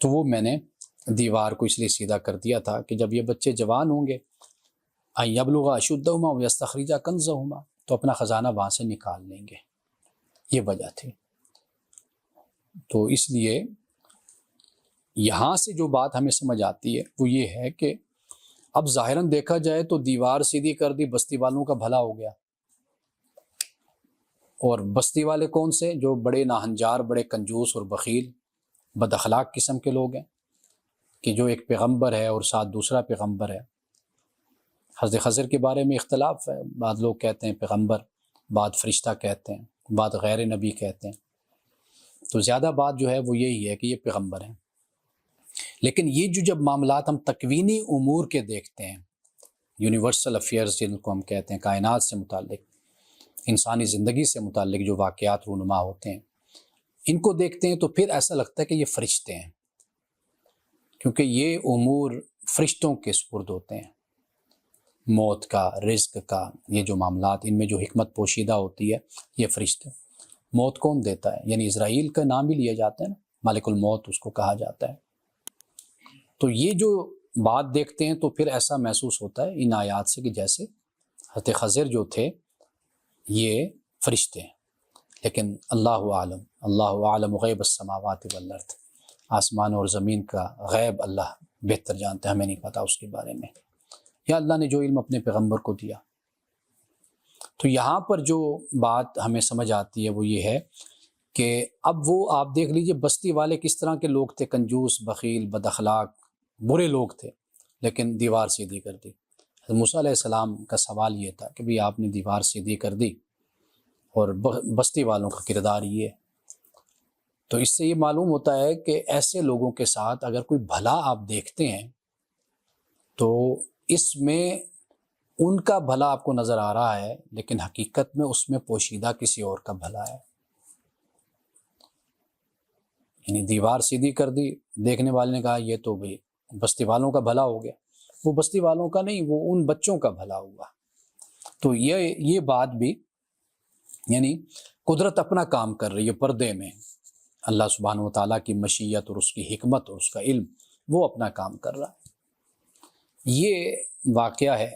Speaker 1: تو وہ میں نے دیوار کو اس لیے سیدھا کر دیا تھا کہ جب یہ بچے جوان ہوں گے، ان یبلغ اشدہما ویستخرجا کنزہما، تو اپنا خزانہ وہاں سے نکال لیں گے، یہ وجہ تھی۔ تو اس لیے یہاں سے جو بات ہمیں سمجھ آتی ہے وہ یہ ہے کہ اب ظاہراً دیکھا جائے تو دیوار سیدھی کر دی، بستی والوں کا بھلا ہو گیا۔ اور بستی والے کون سے؟ جو بڑے ناہنجار، بڑے کنجوس اور بخیل، بد اخلاق قسم کے لوگ ہیں، کہ جو ایک پیغمبر ہے اور ساتھ دوسرا پیغمبر ہے۔ حضرت خضر کے بارے میں اختلاف ہے، بعض لوگ کہتے ہیں پیغمبر، بعض فرشتہ کہتے ہیں، بعض غیر نبی کہتے ہیں، تو زیادہ بات جو ہے وہ یہی ہے کہ یہ پیغمبر ہیں۔ لیکن یہ جو جب معاملات ہم تکوینی امور کے دیکھتے ہیں، یونیورسل افیئرز جن کو ہم کہتے ہیں، کائنات سے متعلق، انسانی زندگی سے متعلق جو واقعات رونما ہوتے ہیں، ان کو دیکھتے ہیں تو پھر ایسا لگتا ہے کہ یہ فرشتے ہیں، کیونکہ یہ امور فرشتوں کے سپرد ہوتے ہیں۔ موت کا، رزق کا، یہ جو معاملات، ان میں جو حکمت پوشیدہ ہوتی ہے، یہ فرشتے۔ موت کون دیتا ہے؟ یعنی اسرائیل کا نام بھی لیا جاتا ہے نا، مالک الموت اس کو کہا جاتا ہے۔ تو یہ جو بات دیکھتے ہیں تو پھر ایسا محسوس ہوتا ہے ان آیات سے کہ جیسے حضرت خضر جو تھے یہ فرشتے ہیں، لیکن اللہ عالم غیب السماوات والارض، آسمان اور زمین کا غیب اللہ بہتر جانتے ہیں، ہمیں نہیں پتہ اس کے بارے میں، یا اللہ نے جو علم اپنے پیغمبر کو دیا۔ تو یہاں پر جو بات ہمیں سمجھ آتی ہے وہ یہ ہے کہ اب وہ آپ دیکھ لیجئے بستی والے کس طرح کے لوگ تھے، کنجوس، بخیل، بد اخلاق، برے لوگ تھے، لیکن دیوار سیدھی کر دی۔ موسیٰ علیہ السلام کا سوال یہ تھا کہ آپ نے دیوار سیدھی کر دی اور بستی والوں کا کردار یہ ہے۔ تو اس سے یہ معلوم ہوتا ہے کہ ایسے لوگوں کے ساتھ اگر کوئی بھلا آپ دیکھتے ہیں تو اس میں ان کا بھلا آپ کو نظر آ رہا ہے، لیکن حقیقت میں اس میں پوشیدہ کسی اور کا بھلا ہے۔ یعنی دیوار سیدھی کر دی، دیکھنے والے نے کہا یہ تو بھئی بستی والوں کا بھلا ہو گیا، وہ بستی والوں کا نہیں، وہ ان بچوں کا بھلا ہوا تو یہ بات بھی یعنی قدرت اپنا کام کر رہی ہے پردے میں، اللہ سبحانہ و تعالیٰ کی مشیت اور اس کی حکمت اور اس کا علم وہ اپنا کام کر رہا ہے۔ یہ واقعہ ہے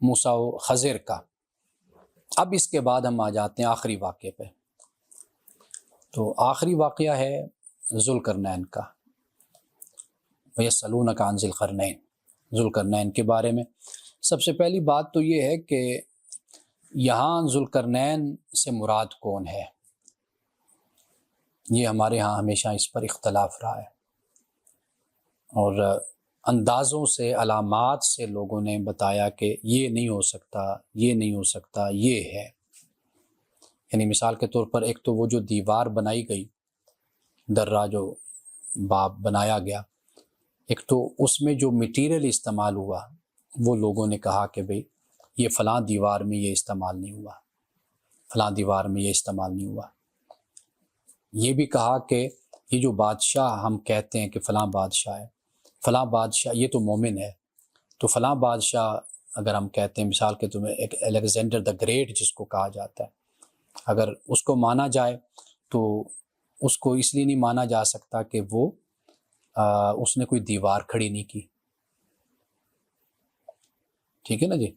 Speaker 1: موسیٰ و خضر کا۔ اب اس کے بعد ہم آ جاتے ہیں آخری واقعے پہ۔ تو آخری واقعہ ہے ذوالقرنین کا، وَيَسْأَلُونَكَ عَنْ ذِي الْقَرْنَيْنِ، ذوالقرنین کے بارے میں۔ سب سے پہلی بات تو یہ ہے کہ یہاں ذوالقرنین سے مراد کون ہے؟ یہ ہمارے ہاں ہمیشہ اس پر اختلاف رہا ہے، اور اندازوں سے، علامات سے لوگوں نے بتایا کہ یہ نہیں ہو سکتا، یہ نہیں ہو سکتا، یہ ہے۔ یعنی مثال کے طور پر ایک تو وہ جو دیوار بنائی گئی، درہ جو باب بنایا گیا، ایک تو اس میں جو میٹیریل استعمال ہوا وہ لوگوں نے کہا کہ بھئی یہ فلاں دیوار میں یہ استعمال نہیں ہوا، فلاں دیوار میں یہ استعمال نہیں ہوا۔ یہ بھی کہا کہ یہ جو بادشاہ ہم کہتے ہیں کہ فلاں بادشاہ ہے، فلاں بادشاہ یہ تو مومن ہے، تو فلاں بادشاہ اگر ہم کہتے ہیں، مثال کے طور پر ایک الیگزینڈر دا گریٹ جس کو کہا جاتا ہے، اگر اس کو مانا جائے تو اس کو اس لیے نہیں مانا جا سکتا کہ وہ اس نے کوئی دیوار کھڑی نہیں کی، ٹھیک ہے نا جی۔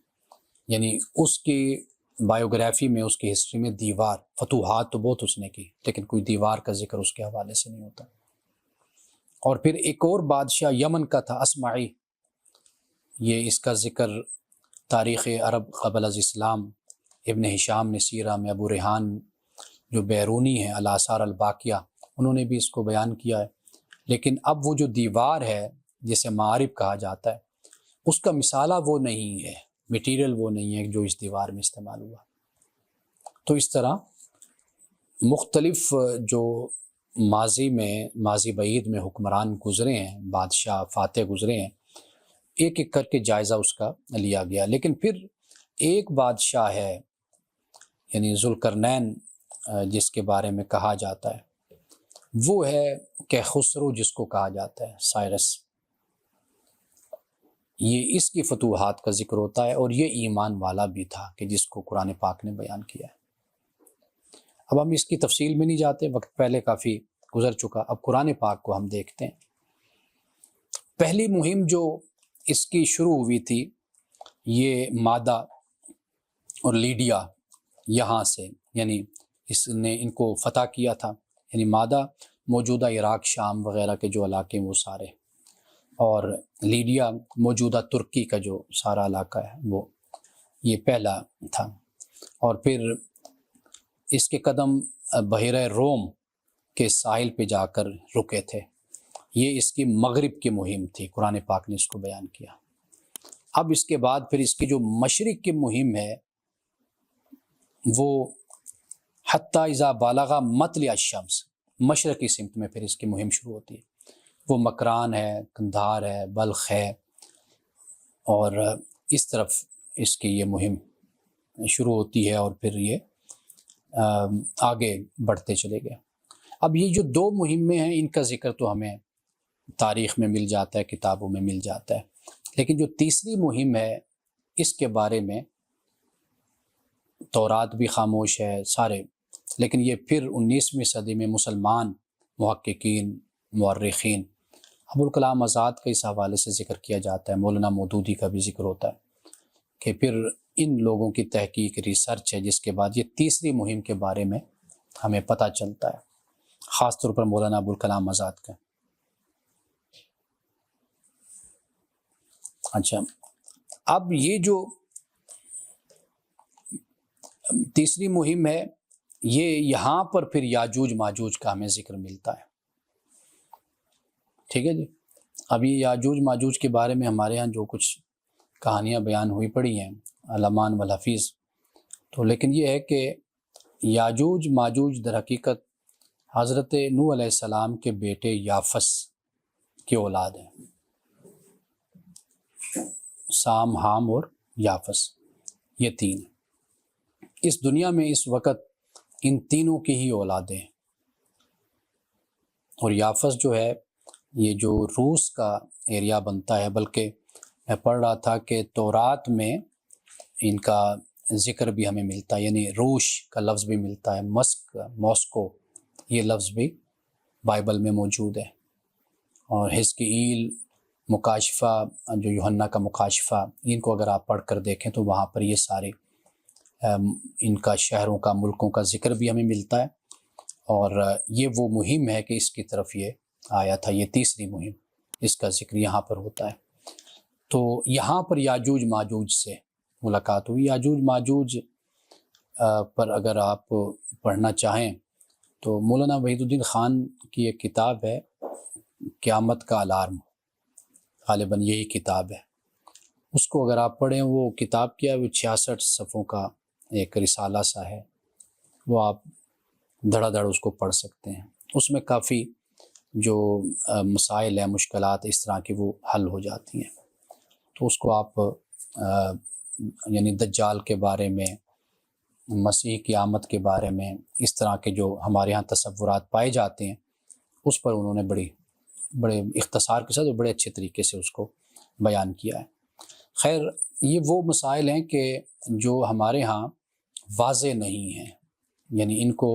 Speaker 1: یعنی اس کی بائیوگرافی میں، اس کی ہسٹری میں دیوار، فتوحات تو بہت اس نے کی، لیکن کوئی دیوار کا ذکر اس کے حوالے سے نہیں ہوتا۔ اور پھر ایک اور بادشاہ یمن کا تھا، اسمعی، یہ اس کا ذکر تاریخ عرب قبل از اسلام ابن ہشام نے سیرہ میں، ابو ریحان جو بیرونی ہیں الآثار الباقیہ انہوں نے بھی اس کو بیان کیا ہے۔ لیکن اب وہ جو دیوار ہے جسے معارب کہا جاتا ہے، اس کا مثالہ وہ نہیں ہے، میٹیریل وہ نہیں ہے جو اس دیوار میں استعمال ہوا۔ تو اس طرح مختلف جو ماضی بعید میں حکمران گزرے ہیں، بادشاہ فاتح گزرے ہیں، ایک ایک کر کے جائزہ اس کا لیا گیا۔ لیکن پھر ایک بادشاہ ہے یعنی ذوالقرنین جس کے بارے میں کہا جاتا ہے، وہ ہے کہ خسرو جس کو کہا جاتا ہے، سائرس۔ یہ اس کی فتوحات کا ذکر ہوتا ہے، اور یہ ایمان والا بھی تھا کہ جس کو قرآن پاک نے بیان کیا ہے۔ اب ہم اس کی تفصیل میں نہیں جاتے، وقت پہلے کافی گزر چکا۔ اب قرآن پاک کو ہم دیکھتے ہیں۔ پہلی مہم جو اس کی شروع ہوئی تھی، یہ مادہ اور لیڈیا یہاں سے، یعنی اس نے ان کو فتح کیا تھا۔ یعنی مادہ موجودہ عراق، شام وغیرہ کے جو علاقے ہیں وہ سارے، اور لیڈیا موجودہ ترکی کا جو سارا علاقہ ہے وہ، یہ پہلا تھا۔ اور پھر اس کے قدم بحیرہ روم کے ساحل پہ جا کر رکے تھے۔ یہ اس کی مغرب کی مہم تھی، قرآن پاک نے اس کو بیان کیا۔ اب اس کے بعد پھر اس کی جو مشرق کی مہم ہے، وہ حتیٰ اذا بالغ مطلع الشمس، مشرقی سمت میں پھر اس کی مہم شروع ہوتی ہے۔ وہ مکران ہے، کندھار ہے، بلخ ہے، اور اس طرف اس کی یہ مہم شروع ہوتی ہے، اور پھر یہ آگے بڑھتے چلے گئے۔ اب یہ جو دو مہمیں ہیں، ان کا ذکر تو ہمیں تاریخ میں مل جاتا ہے، کتابوں میں مل جاتا ہے، لیکن جو تیسری مہم ہے اس کے بارے میں تورات بھی خاموش ہے سارے، لیکن یہ پھر 19ویں صدی میں مسلمان محققین، مورخین، ابوالکلام آزاد کا اس حوالے سے ذکر کیا جاتا ہے، مولانا مودودی کا بھی ذکر ہوتا ہے کہ پھر ان لوگوں کی تحقیق، ریسرچ ہے، جس کے بعد یہ تیسری مہم کے بارے میں ہمیں پتہ چلتا ہے، خاص طور پر مولانا ابوالکلام آزاد کا۔ اچھا، اب یہ جو تیسری مہم ہے، یہ یہاں پر پھر یاجوج ماجوج کا ہمیں ذکر ملتا ہے، ٹھیک ہے جی۔ اب یہ یاجوج ماجوج کے بارے میں ہمارے ہاں جو کچھ کہانیاں بیان ہوئی پڑی ہیں، علمان والحفیظ، تو لیکن یہ ہے کہ یاجوج ماجوج در حقیقت حضرت نوح علیہ السلام کے بیٹے یافس کی اولاد ہیں، سام، حام اور یافس، یہ تین ہیں۔ اس دنیا میں اس وقت ان تینوں کی ہی اولادیں ہیں، اور یافس جو ہے یہ جو روس کا ایریا بنتا ہے، بلکہ میں پڑھ رہا تھا کہ تورات میں ان کا ذکر بھی ہمیں ملتا ہے، یعنی روش کا لفظ بھی ملتا ہے، مسک، ماسکو، یہ لفظ بھی بائبل میں موجود ہے۔ اور حزقیل، مکاشفہ، جو یوحنا کا مکاشفہ، ان کو اگر آپ پڑھ کر دیکھیں تو وہاں پر یہ سارے ان کا شہروں کا، ملکوں کا ذکر بھی ہمیں ملتا ہے۔ اور یہ وہ مہم ہے کہ اس کی طرف یہ آیا تھا، یہ تیسری مہم، اس کا ذکر یہاں پر ہوتا ہے۔ تو یہاں پر یاجوج ماجوج سے ملاقات ہوئی۔ یاجوج ماجوج پر اگر آپ پڑھنا چاہیں تو مولانا وحید الدین خان کی ایک کتاب ہے، قیامت کا الارم، غالباً یہی کتاب ہے۔ اس کو اگر آپ پڑھیں، وہ کتاب کیا ہے، وہ 66 صفحوں کا ایک رسالہ سا ہے، وہ آپ دھڑا دھڑ اس کو پڑھ سکتے ہیں۔ اس میں کافی جو مسائل ہیں، مشکلات اس طرح کی، وہ حل ہو جاتی ہیں۔ تو اس کو آپ یعنی دجال کے بارے میں، مسیح کی آمد کے بارے میں، اس طرح کے جو ہمارے ہاں تصورات پائے جاتے ہیں، اس پر انہوں نے بڑے اختصار کے ساتھ اور بڑے اچھے طریقے سے اس کو بیان کیا ہے۔ خیر، یہ وہ مسائل ہیں کہ جو ہمارے ہاں واضح نہیں ہیں، یعنی ان کو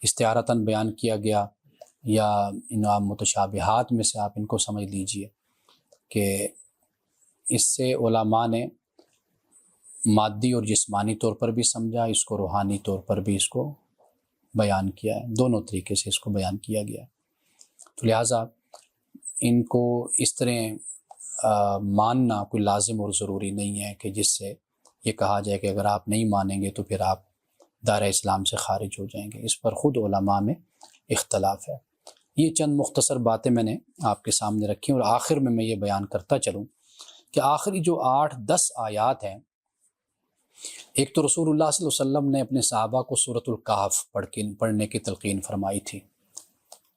Speaker 1: استعارتاً بیان کیا گیا، یا ان متشابہات میں سے آپ ان کو سمجھ لیجئے کہ اس سے علماء نے مادی اور جسمانی طور پر بھی سمجھا، اس کو روحانی طور پر بھی اس کو بیان کیا ہے، دونوں طریقے سے اس کو بیان کیا گیا ہے۔ تو لہٰذا ان کو اس طرح ماننا کوئی لازم اور ضروری نہیں ہے کہ جس سے یہ کہا جائے کہ اگر آپ نہیں مانیں گے تو پھر آپ دائرہ اسلام سے خارج ہو جائیں گے۔ اس پر خود علماء میں اختلاف ہے۔ یہ چند مختصر باتیں میں نے آپ کے سامنے رکھی، اور آخر میں یہ بیان کرتا چلوں کہ آخری جو 8-10 آیات ہیں، ایک تو رسول اللہ صلی اللہ علیہ وسلم نے اپنے صحابہ کو سورۃ الکہف پڑھنے کی تلقین فرمائی تھی،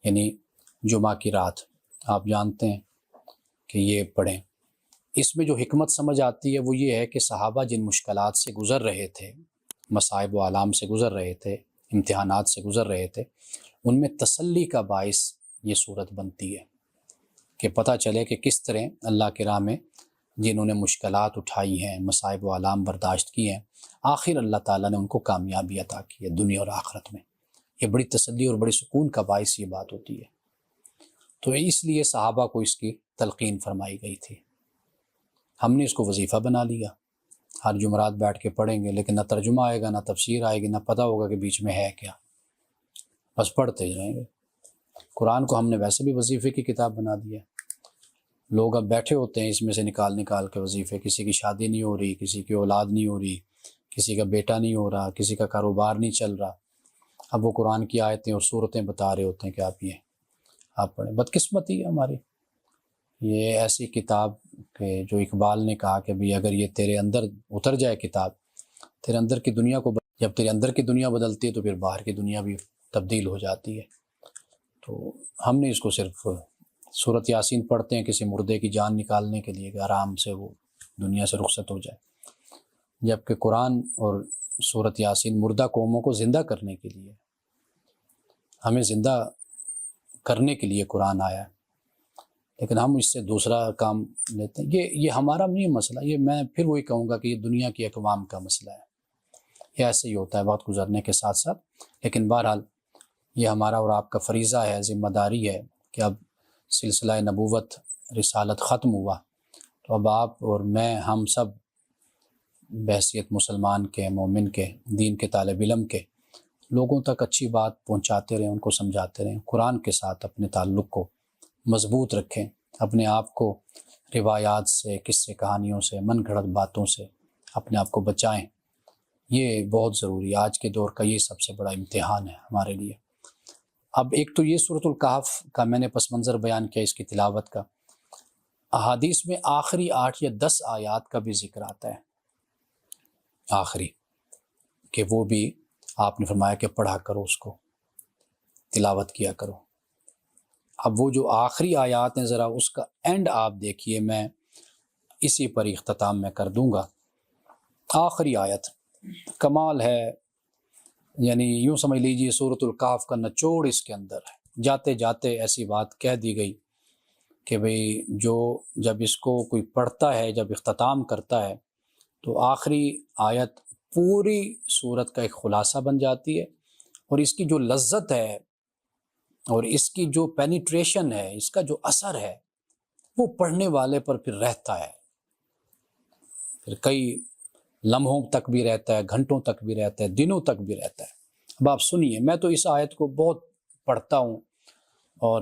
Speaker 1: یعنی جمعہ کی رات آپ جانتے ہیں کہ یہ پڑھیں۔ اس میں جو حکمت سمجھ آتی ہے وہ یہ ہے کہ صحابہ جن مشکلات سے گزر رہے تھے، مصائب و آلام سے گزر رہے تھے، امتحانات سے گزر رہے تھے، ان میں تسلی کا باعث یہ صورت بنتی ہے کہ پتہ چلے کہ کس طرح اللہ کی راہ میں جنہوں نے مشکلات اٹھائی ہیں، مصائب و آلام برداشت کی ہیں، آخر اللہ تعالیٰ نے ان کو کامیابی عطا کی ہے دنیا اور آخرت میں۔ یہ بڑی تسلی اور بڑی سکون کا باعث یہ بات ہوتی ہے۔ تو اس لیے صحابہ کو اس کی تلقین فرمائی گئی تھی۔ ہم نے اس کو وظیفہ بنا لیا، ہر جمعرات بیٹھ کے پڑھیں گے، لیکن نہ ترجمہ آئے گا، نہ تفسیر آئے گی، نہ پتہ ہوگا کہ بیچ میں ہے کیا، بس پڑھتے جائیں گے۔ قرآن کو ہم نے ویسے بھی وظیفے کی کتاب بنا دیا۔ لوگ اب بیٹھے ہوتے ہیں اس میں سے نکال کے وظیفے، کسی کی شادی نہیں ہو رہی، کسی کی اولاد نہیں ہو رہی، کسی کا بیٹا نہیں ہو رہا، کسی کا کاروبار نہیں چل رہا، اب وہ قرآن کی آیتیں اور صورتیں بتا رہے ہوتے ہیں کہ آپ پڑھیں۔ بدقسمتی ہے ہماری، یہ ایسی کتاب کہ جو اقبال نے کہا کہ بھی اگر یہ تیرے اندر اتر جائے کتاب، تیرے اندر کی دنیا کو جب تیرے اندر کی دنیا بدلتی ہے تو پھر باہر کی دنیا بھی تبدیل ہو جاتی ہے۔ تو ہم نے اس کو صرف سورۃ یاسین پڑھتے ہیں کسی مردے کی جان نکالنے کے لیے کہ آرام سے وہ دنیا سے رخصت ہو جائے، جبکہ قرآن اور سورۃ یاسین مردہ قوموں کو زندہ کرنے کے لیے، ہمیں زندہ کرنے کے لیے قرآن آیا ہے، لیکن ہم اس سے دوسرا کام لیتے ہیں۔ یہ ہمارا نہیں مسئلہ، یہ میں پھر وہی کہوں گا کہ یہ دنیا کی اقوام کا مسئلہ ہے، یہ ایسے ہی ہوتا ہے وقت گزرنے کے ساتھ ساتھ۔ لیکن بہرحال یہ ہمارا اور آپ کا فریضہ ہے، ذمہ داری ہے کہ اب سلسلہ نبوت رسالت ختم ہوا، تو اب آپ اور میں، ہم سب بحیثیت مسلمان کے، مومن کے، دین کے طالب علم کے، لوگوں تک اچھی بات پہنچاتے رہیں، ان کو سمجھاتے رہیں، قرآن کے ساتھ اپنے تعلق کو مضبوط رکھیں، اپنے آپ کو روایات سے، قصے کہانیوں سے، من گھڑت باتوں سے اپنے آپ کو بچائیں۔ یہ بہت ضروری ہے، آج کے دور کا یہ سب سے بڑا امتحان ہے ہمارے لیے۔ اب ایک تو یہ سورۃ الکہف کا میں نے پس منظر بیان کیا، اس کی تلاوت کا۔ احادیث میں آخری 8 یا 10 آیات کا بھی ذکر آتا ہے، آخری، کہ وہ بھی آپ نے فرمایا کہ پڑھا کرو، اس کو تلاوت کیا کرو۔ اب وہ جو آخری آیات ہیں، ذرا اس کا اینڈ آپ دیکھیے، میں اسی پر اختتام میں کر دوں گا۔ آخری آیت کمال ہے، یعنی یوں سمجھ لیجیے سورۃ الکہف کا نچوڑ اس کے اندر ہے۔ جاتے جاتے ایسی بات کہہ دی گئی کہ بھئی جو جب اس کو کوئی پڑھتا ہے، جب اختتام کرتا ہے تو آخری آیت پوری صورت کا ایک خلاصہ بن جاتی ہے، اور اس کی جو لذت ہے اور اس کی جو پینیٹریشن ہے، اس کا جو اثر ہے، وہ پڑھنے والے پر پھر رہتا ہے، پھر کئی لمحوں تک بھی رہتا ہے، گھنٹوں تک بھی رہتا ہے، دنوں تک بھی رہتا ہے۔ اب آپ سنیے، میں تو اس آیت کو بہت پڑھتا ہوں، اور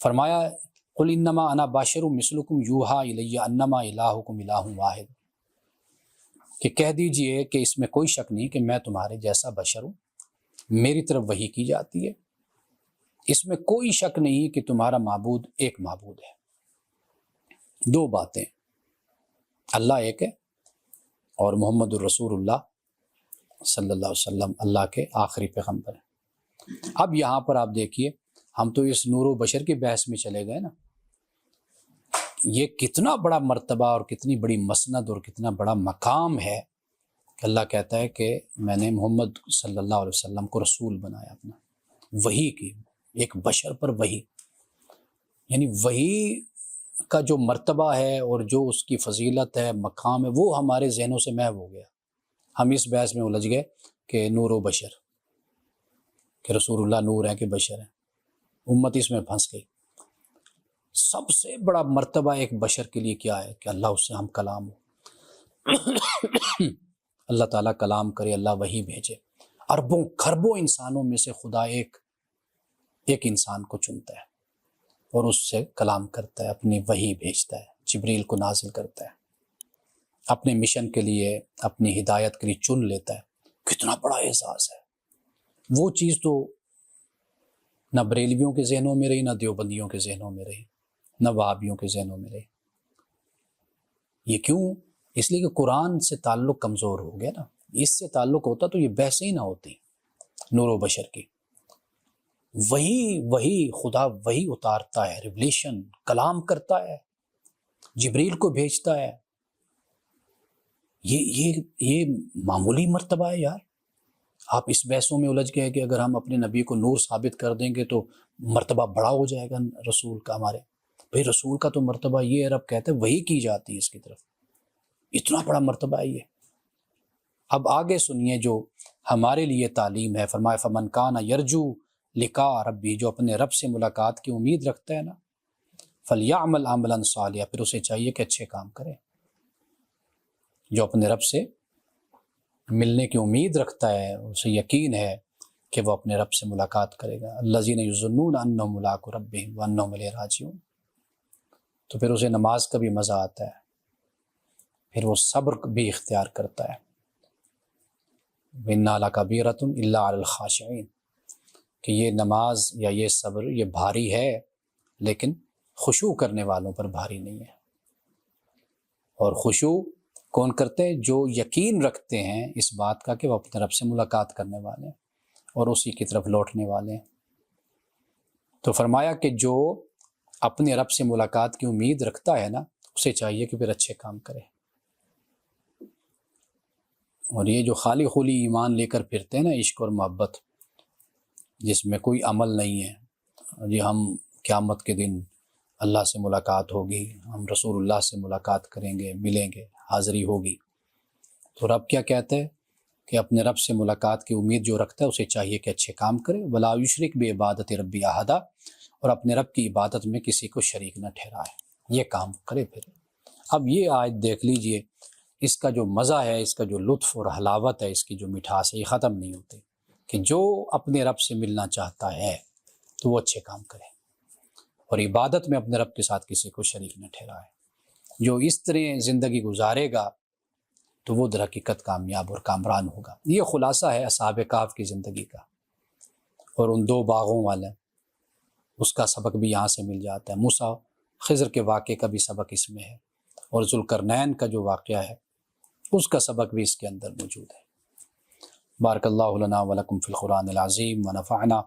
Speaker 1: فرمایا قل انما انا باشر مثلکم یوحی الی انما الہکم الہ واحد، کہ کہہ دیجئے کہ اس میں کوئی شک نہیں کہ میں تمہارے جیسا بشر ہوں، میری طرف وحی کی جاتی ہے، اس میں کوئی شک نہیں کہ تمہارا معبود ایک معبود ہے۔ دو باتیں، اللہ ایک ہے اور محمد الرسول اللہ صلی اللہ علیہ وسلم اللہ کے آخری پیغمبر ہیں۔ اب یہاں پر آپ دیکھیے، ہم تو اس نور و بشر کی بحث میں چلے گئے نا، یہ کتنا بڑا مرتبہ اور کتنی بڑی مسند اور کتنا بڑا مقام ہے کہ اللہ کہتا ہے کہ میں نے محمد صلی اللہ علیہ وسلم کو رسول بنایا اپنا، وحی کی، ایک بشر پر وحی، یعنی وحی کا جو مرتبہ ہے اور جو اس کی فضیلت ہے، مقام ہے، وہ ہمارے ذہنوں سے محو ہو گیا۔ ہم اس بحث میں الجھ گئے کہ نور و بشر، کہ رسول اللہ نور ہیں کہ بشر ہیں، امت اس میں پھنس گئی۔ سب سے بڑا مرتبہ ایک بشر کے لیے کیا ہے کہ اللہ اس سے ہم کلام ہو، اللہ تعالیٰ کلام کرے، اللہ وحی بھیجے، اربوں کھربوں انسانوں میں سے خدا ایک انسان کو چنتا ہے اور اس سے کلام کرتا ہے، اپنی وحی بھیجتا ہے، جبریل کو نازل کرتا ہے، اپنے مشن کے لیے، اپنی ہدایت کے لیے چن لیتا ہے۔ کتنا بڑا اعزاز ہے! وہ چیز تو نہ بریلویوں کے ذہنوں میں رہی، نہ دیوبندیوں کے ذہنوں میں رہی، نہ وہابیوں کے ذہنوں میں رہی۔ یہ کیوں؟ اس لیے کہ قرآن سے تعلق کمزور ہو گیا نا۔ اس سے تعلق ہوتا تو یہ بحث ہی نہ ہوتی نور و بشر کی۔ وہی خدا وہی اتارتا ہے، ریولیشن، کلام کرتا ہے، جبریل کو بھیجتا ہے۔ یہ معمولی مرتبہ ہے یار۔ آپ اس بحثوں میں الجھ گئے کہ اگر ہم اپنے نبی کو نور ثابت کر دیں گے تو مرتبہ بڑا ہو جائے گا رسول کا ہمارے۔ بھئی رسول کا تو مرتبہ یہ ہے، رب کہتے ہیں وہی کی جاتی ہے اس کی طرف، اتنا بڑا مرتبہ ہے یہ۔ اب آگے سنیے جو ہمارے لیے تعلیم ہے، فرمایا فمن کان یرجو لقاء ربی، جو اپنے رب سے ملاقات کی امید رکھتا ہے نا، فلیعمل عملا صالحا، پھر اسے چاہیے کہ اچھے کام کرے۔ جو اپنے رب سے ملنے کی امید رکھتا ہے، اسے یقین ہے کہ وہ اپنے رب سے ملاقات کرے گا، الذین یظنون انہم ملاقو ربہم وانہم الیہ راجعون، تو پھر اسے نماز کا بھی مزہ آتا ہے، پھر وہ صبر بھی اختیار کرتا ہے۔ وَإِنَّهَا لَكَبِیرَةٌ إِلَّا عَلَى الْخَاشِعِینَ، کہ یہ نماز یا یہ صبر یہ بھاری ہے، لیکن خشوع کرنے والوں پر بھاری نہیں ہے۔ اور خشوع کون کرتے ہیں؟ جو یقین رکھتے ہیں اس بات کا کہ وہ اپنے رب سے ملاقات کرنے والے ہیں اور اسی کی طرف لوٹنے والے ہیں۔ تو فرمایا کہ جو اپنے رب سے ملاقات کی امید رکھتا ہے نا، اسے چاہیے کہ پھر اچھے کام کرے۔ اور یہ جو خالی خلی ایمان لے کر پھرتے ہیں نا، عشق اور محبت، جس میں کوئی عمل نہیں ہے، یہ ہم قیامت کے دن اللہ سے ملاقات ہوگی، ہم رسول اللہ سے ملاقات کریں گے، ملیں گے، حاضری ہوگی، تو رب کیا کہتے ہیں کہ اپنے رب سے ملاقات کی امید جو رکھتا ہے اسے چاہیے کہ اچھے کام کرے، ولا یشرک بعبادت ربی احدا، اور اپنے رب کی عبادت میں کسی کو شریک نہ ٹھہرائے، یہ کام کرے۔ پھر اب یہ آیت دیکھ لیجئے، اس کا جو مزہ ہے، اس کا جو لطف اور حلاوت ہے، اس کی جو مٹھاس ہے، یہ ختم نہیں ہوتی، کہ جو اپنے رب سے ملنا چاہتا ہے تو وہ اچھے کام کرے اور عبادت میں اپنے رب کے ساتھ کسی کو شریک نہ ٹھہرائے۔ جو اس طرح زندگی گزارے گا تو وہ در حقیقت کامیاب اور کامران ہوگا۔ یہ خلاصہ ہے اصحاب کہف کی زندگی کا، اور ان دو باغوں والے اس کا سبق بھی یہاں سے مل جاتا ہے۔ موسیٰ خضر کے واقعے کا بھی سبق اس میں ہے، اور ذوالقرنین کا جو واقعہ ہے اس کا سبق بھی اس کے اندر موجود ہے۔ بارک اللہ لنا ولکم فی القرآن العظیم ونفعنا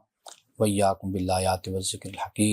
Speaker 1: وإیاکم بالآیات والذکر الحکیم۔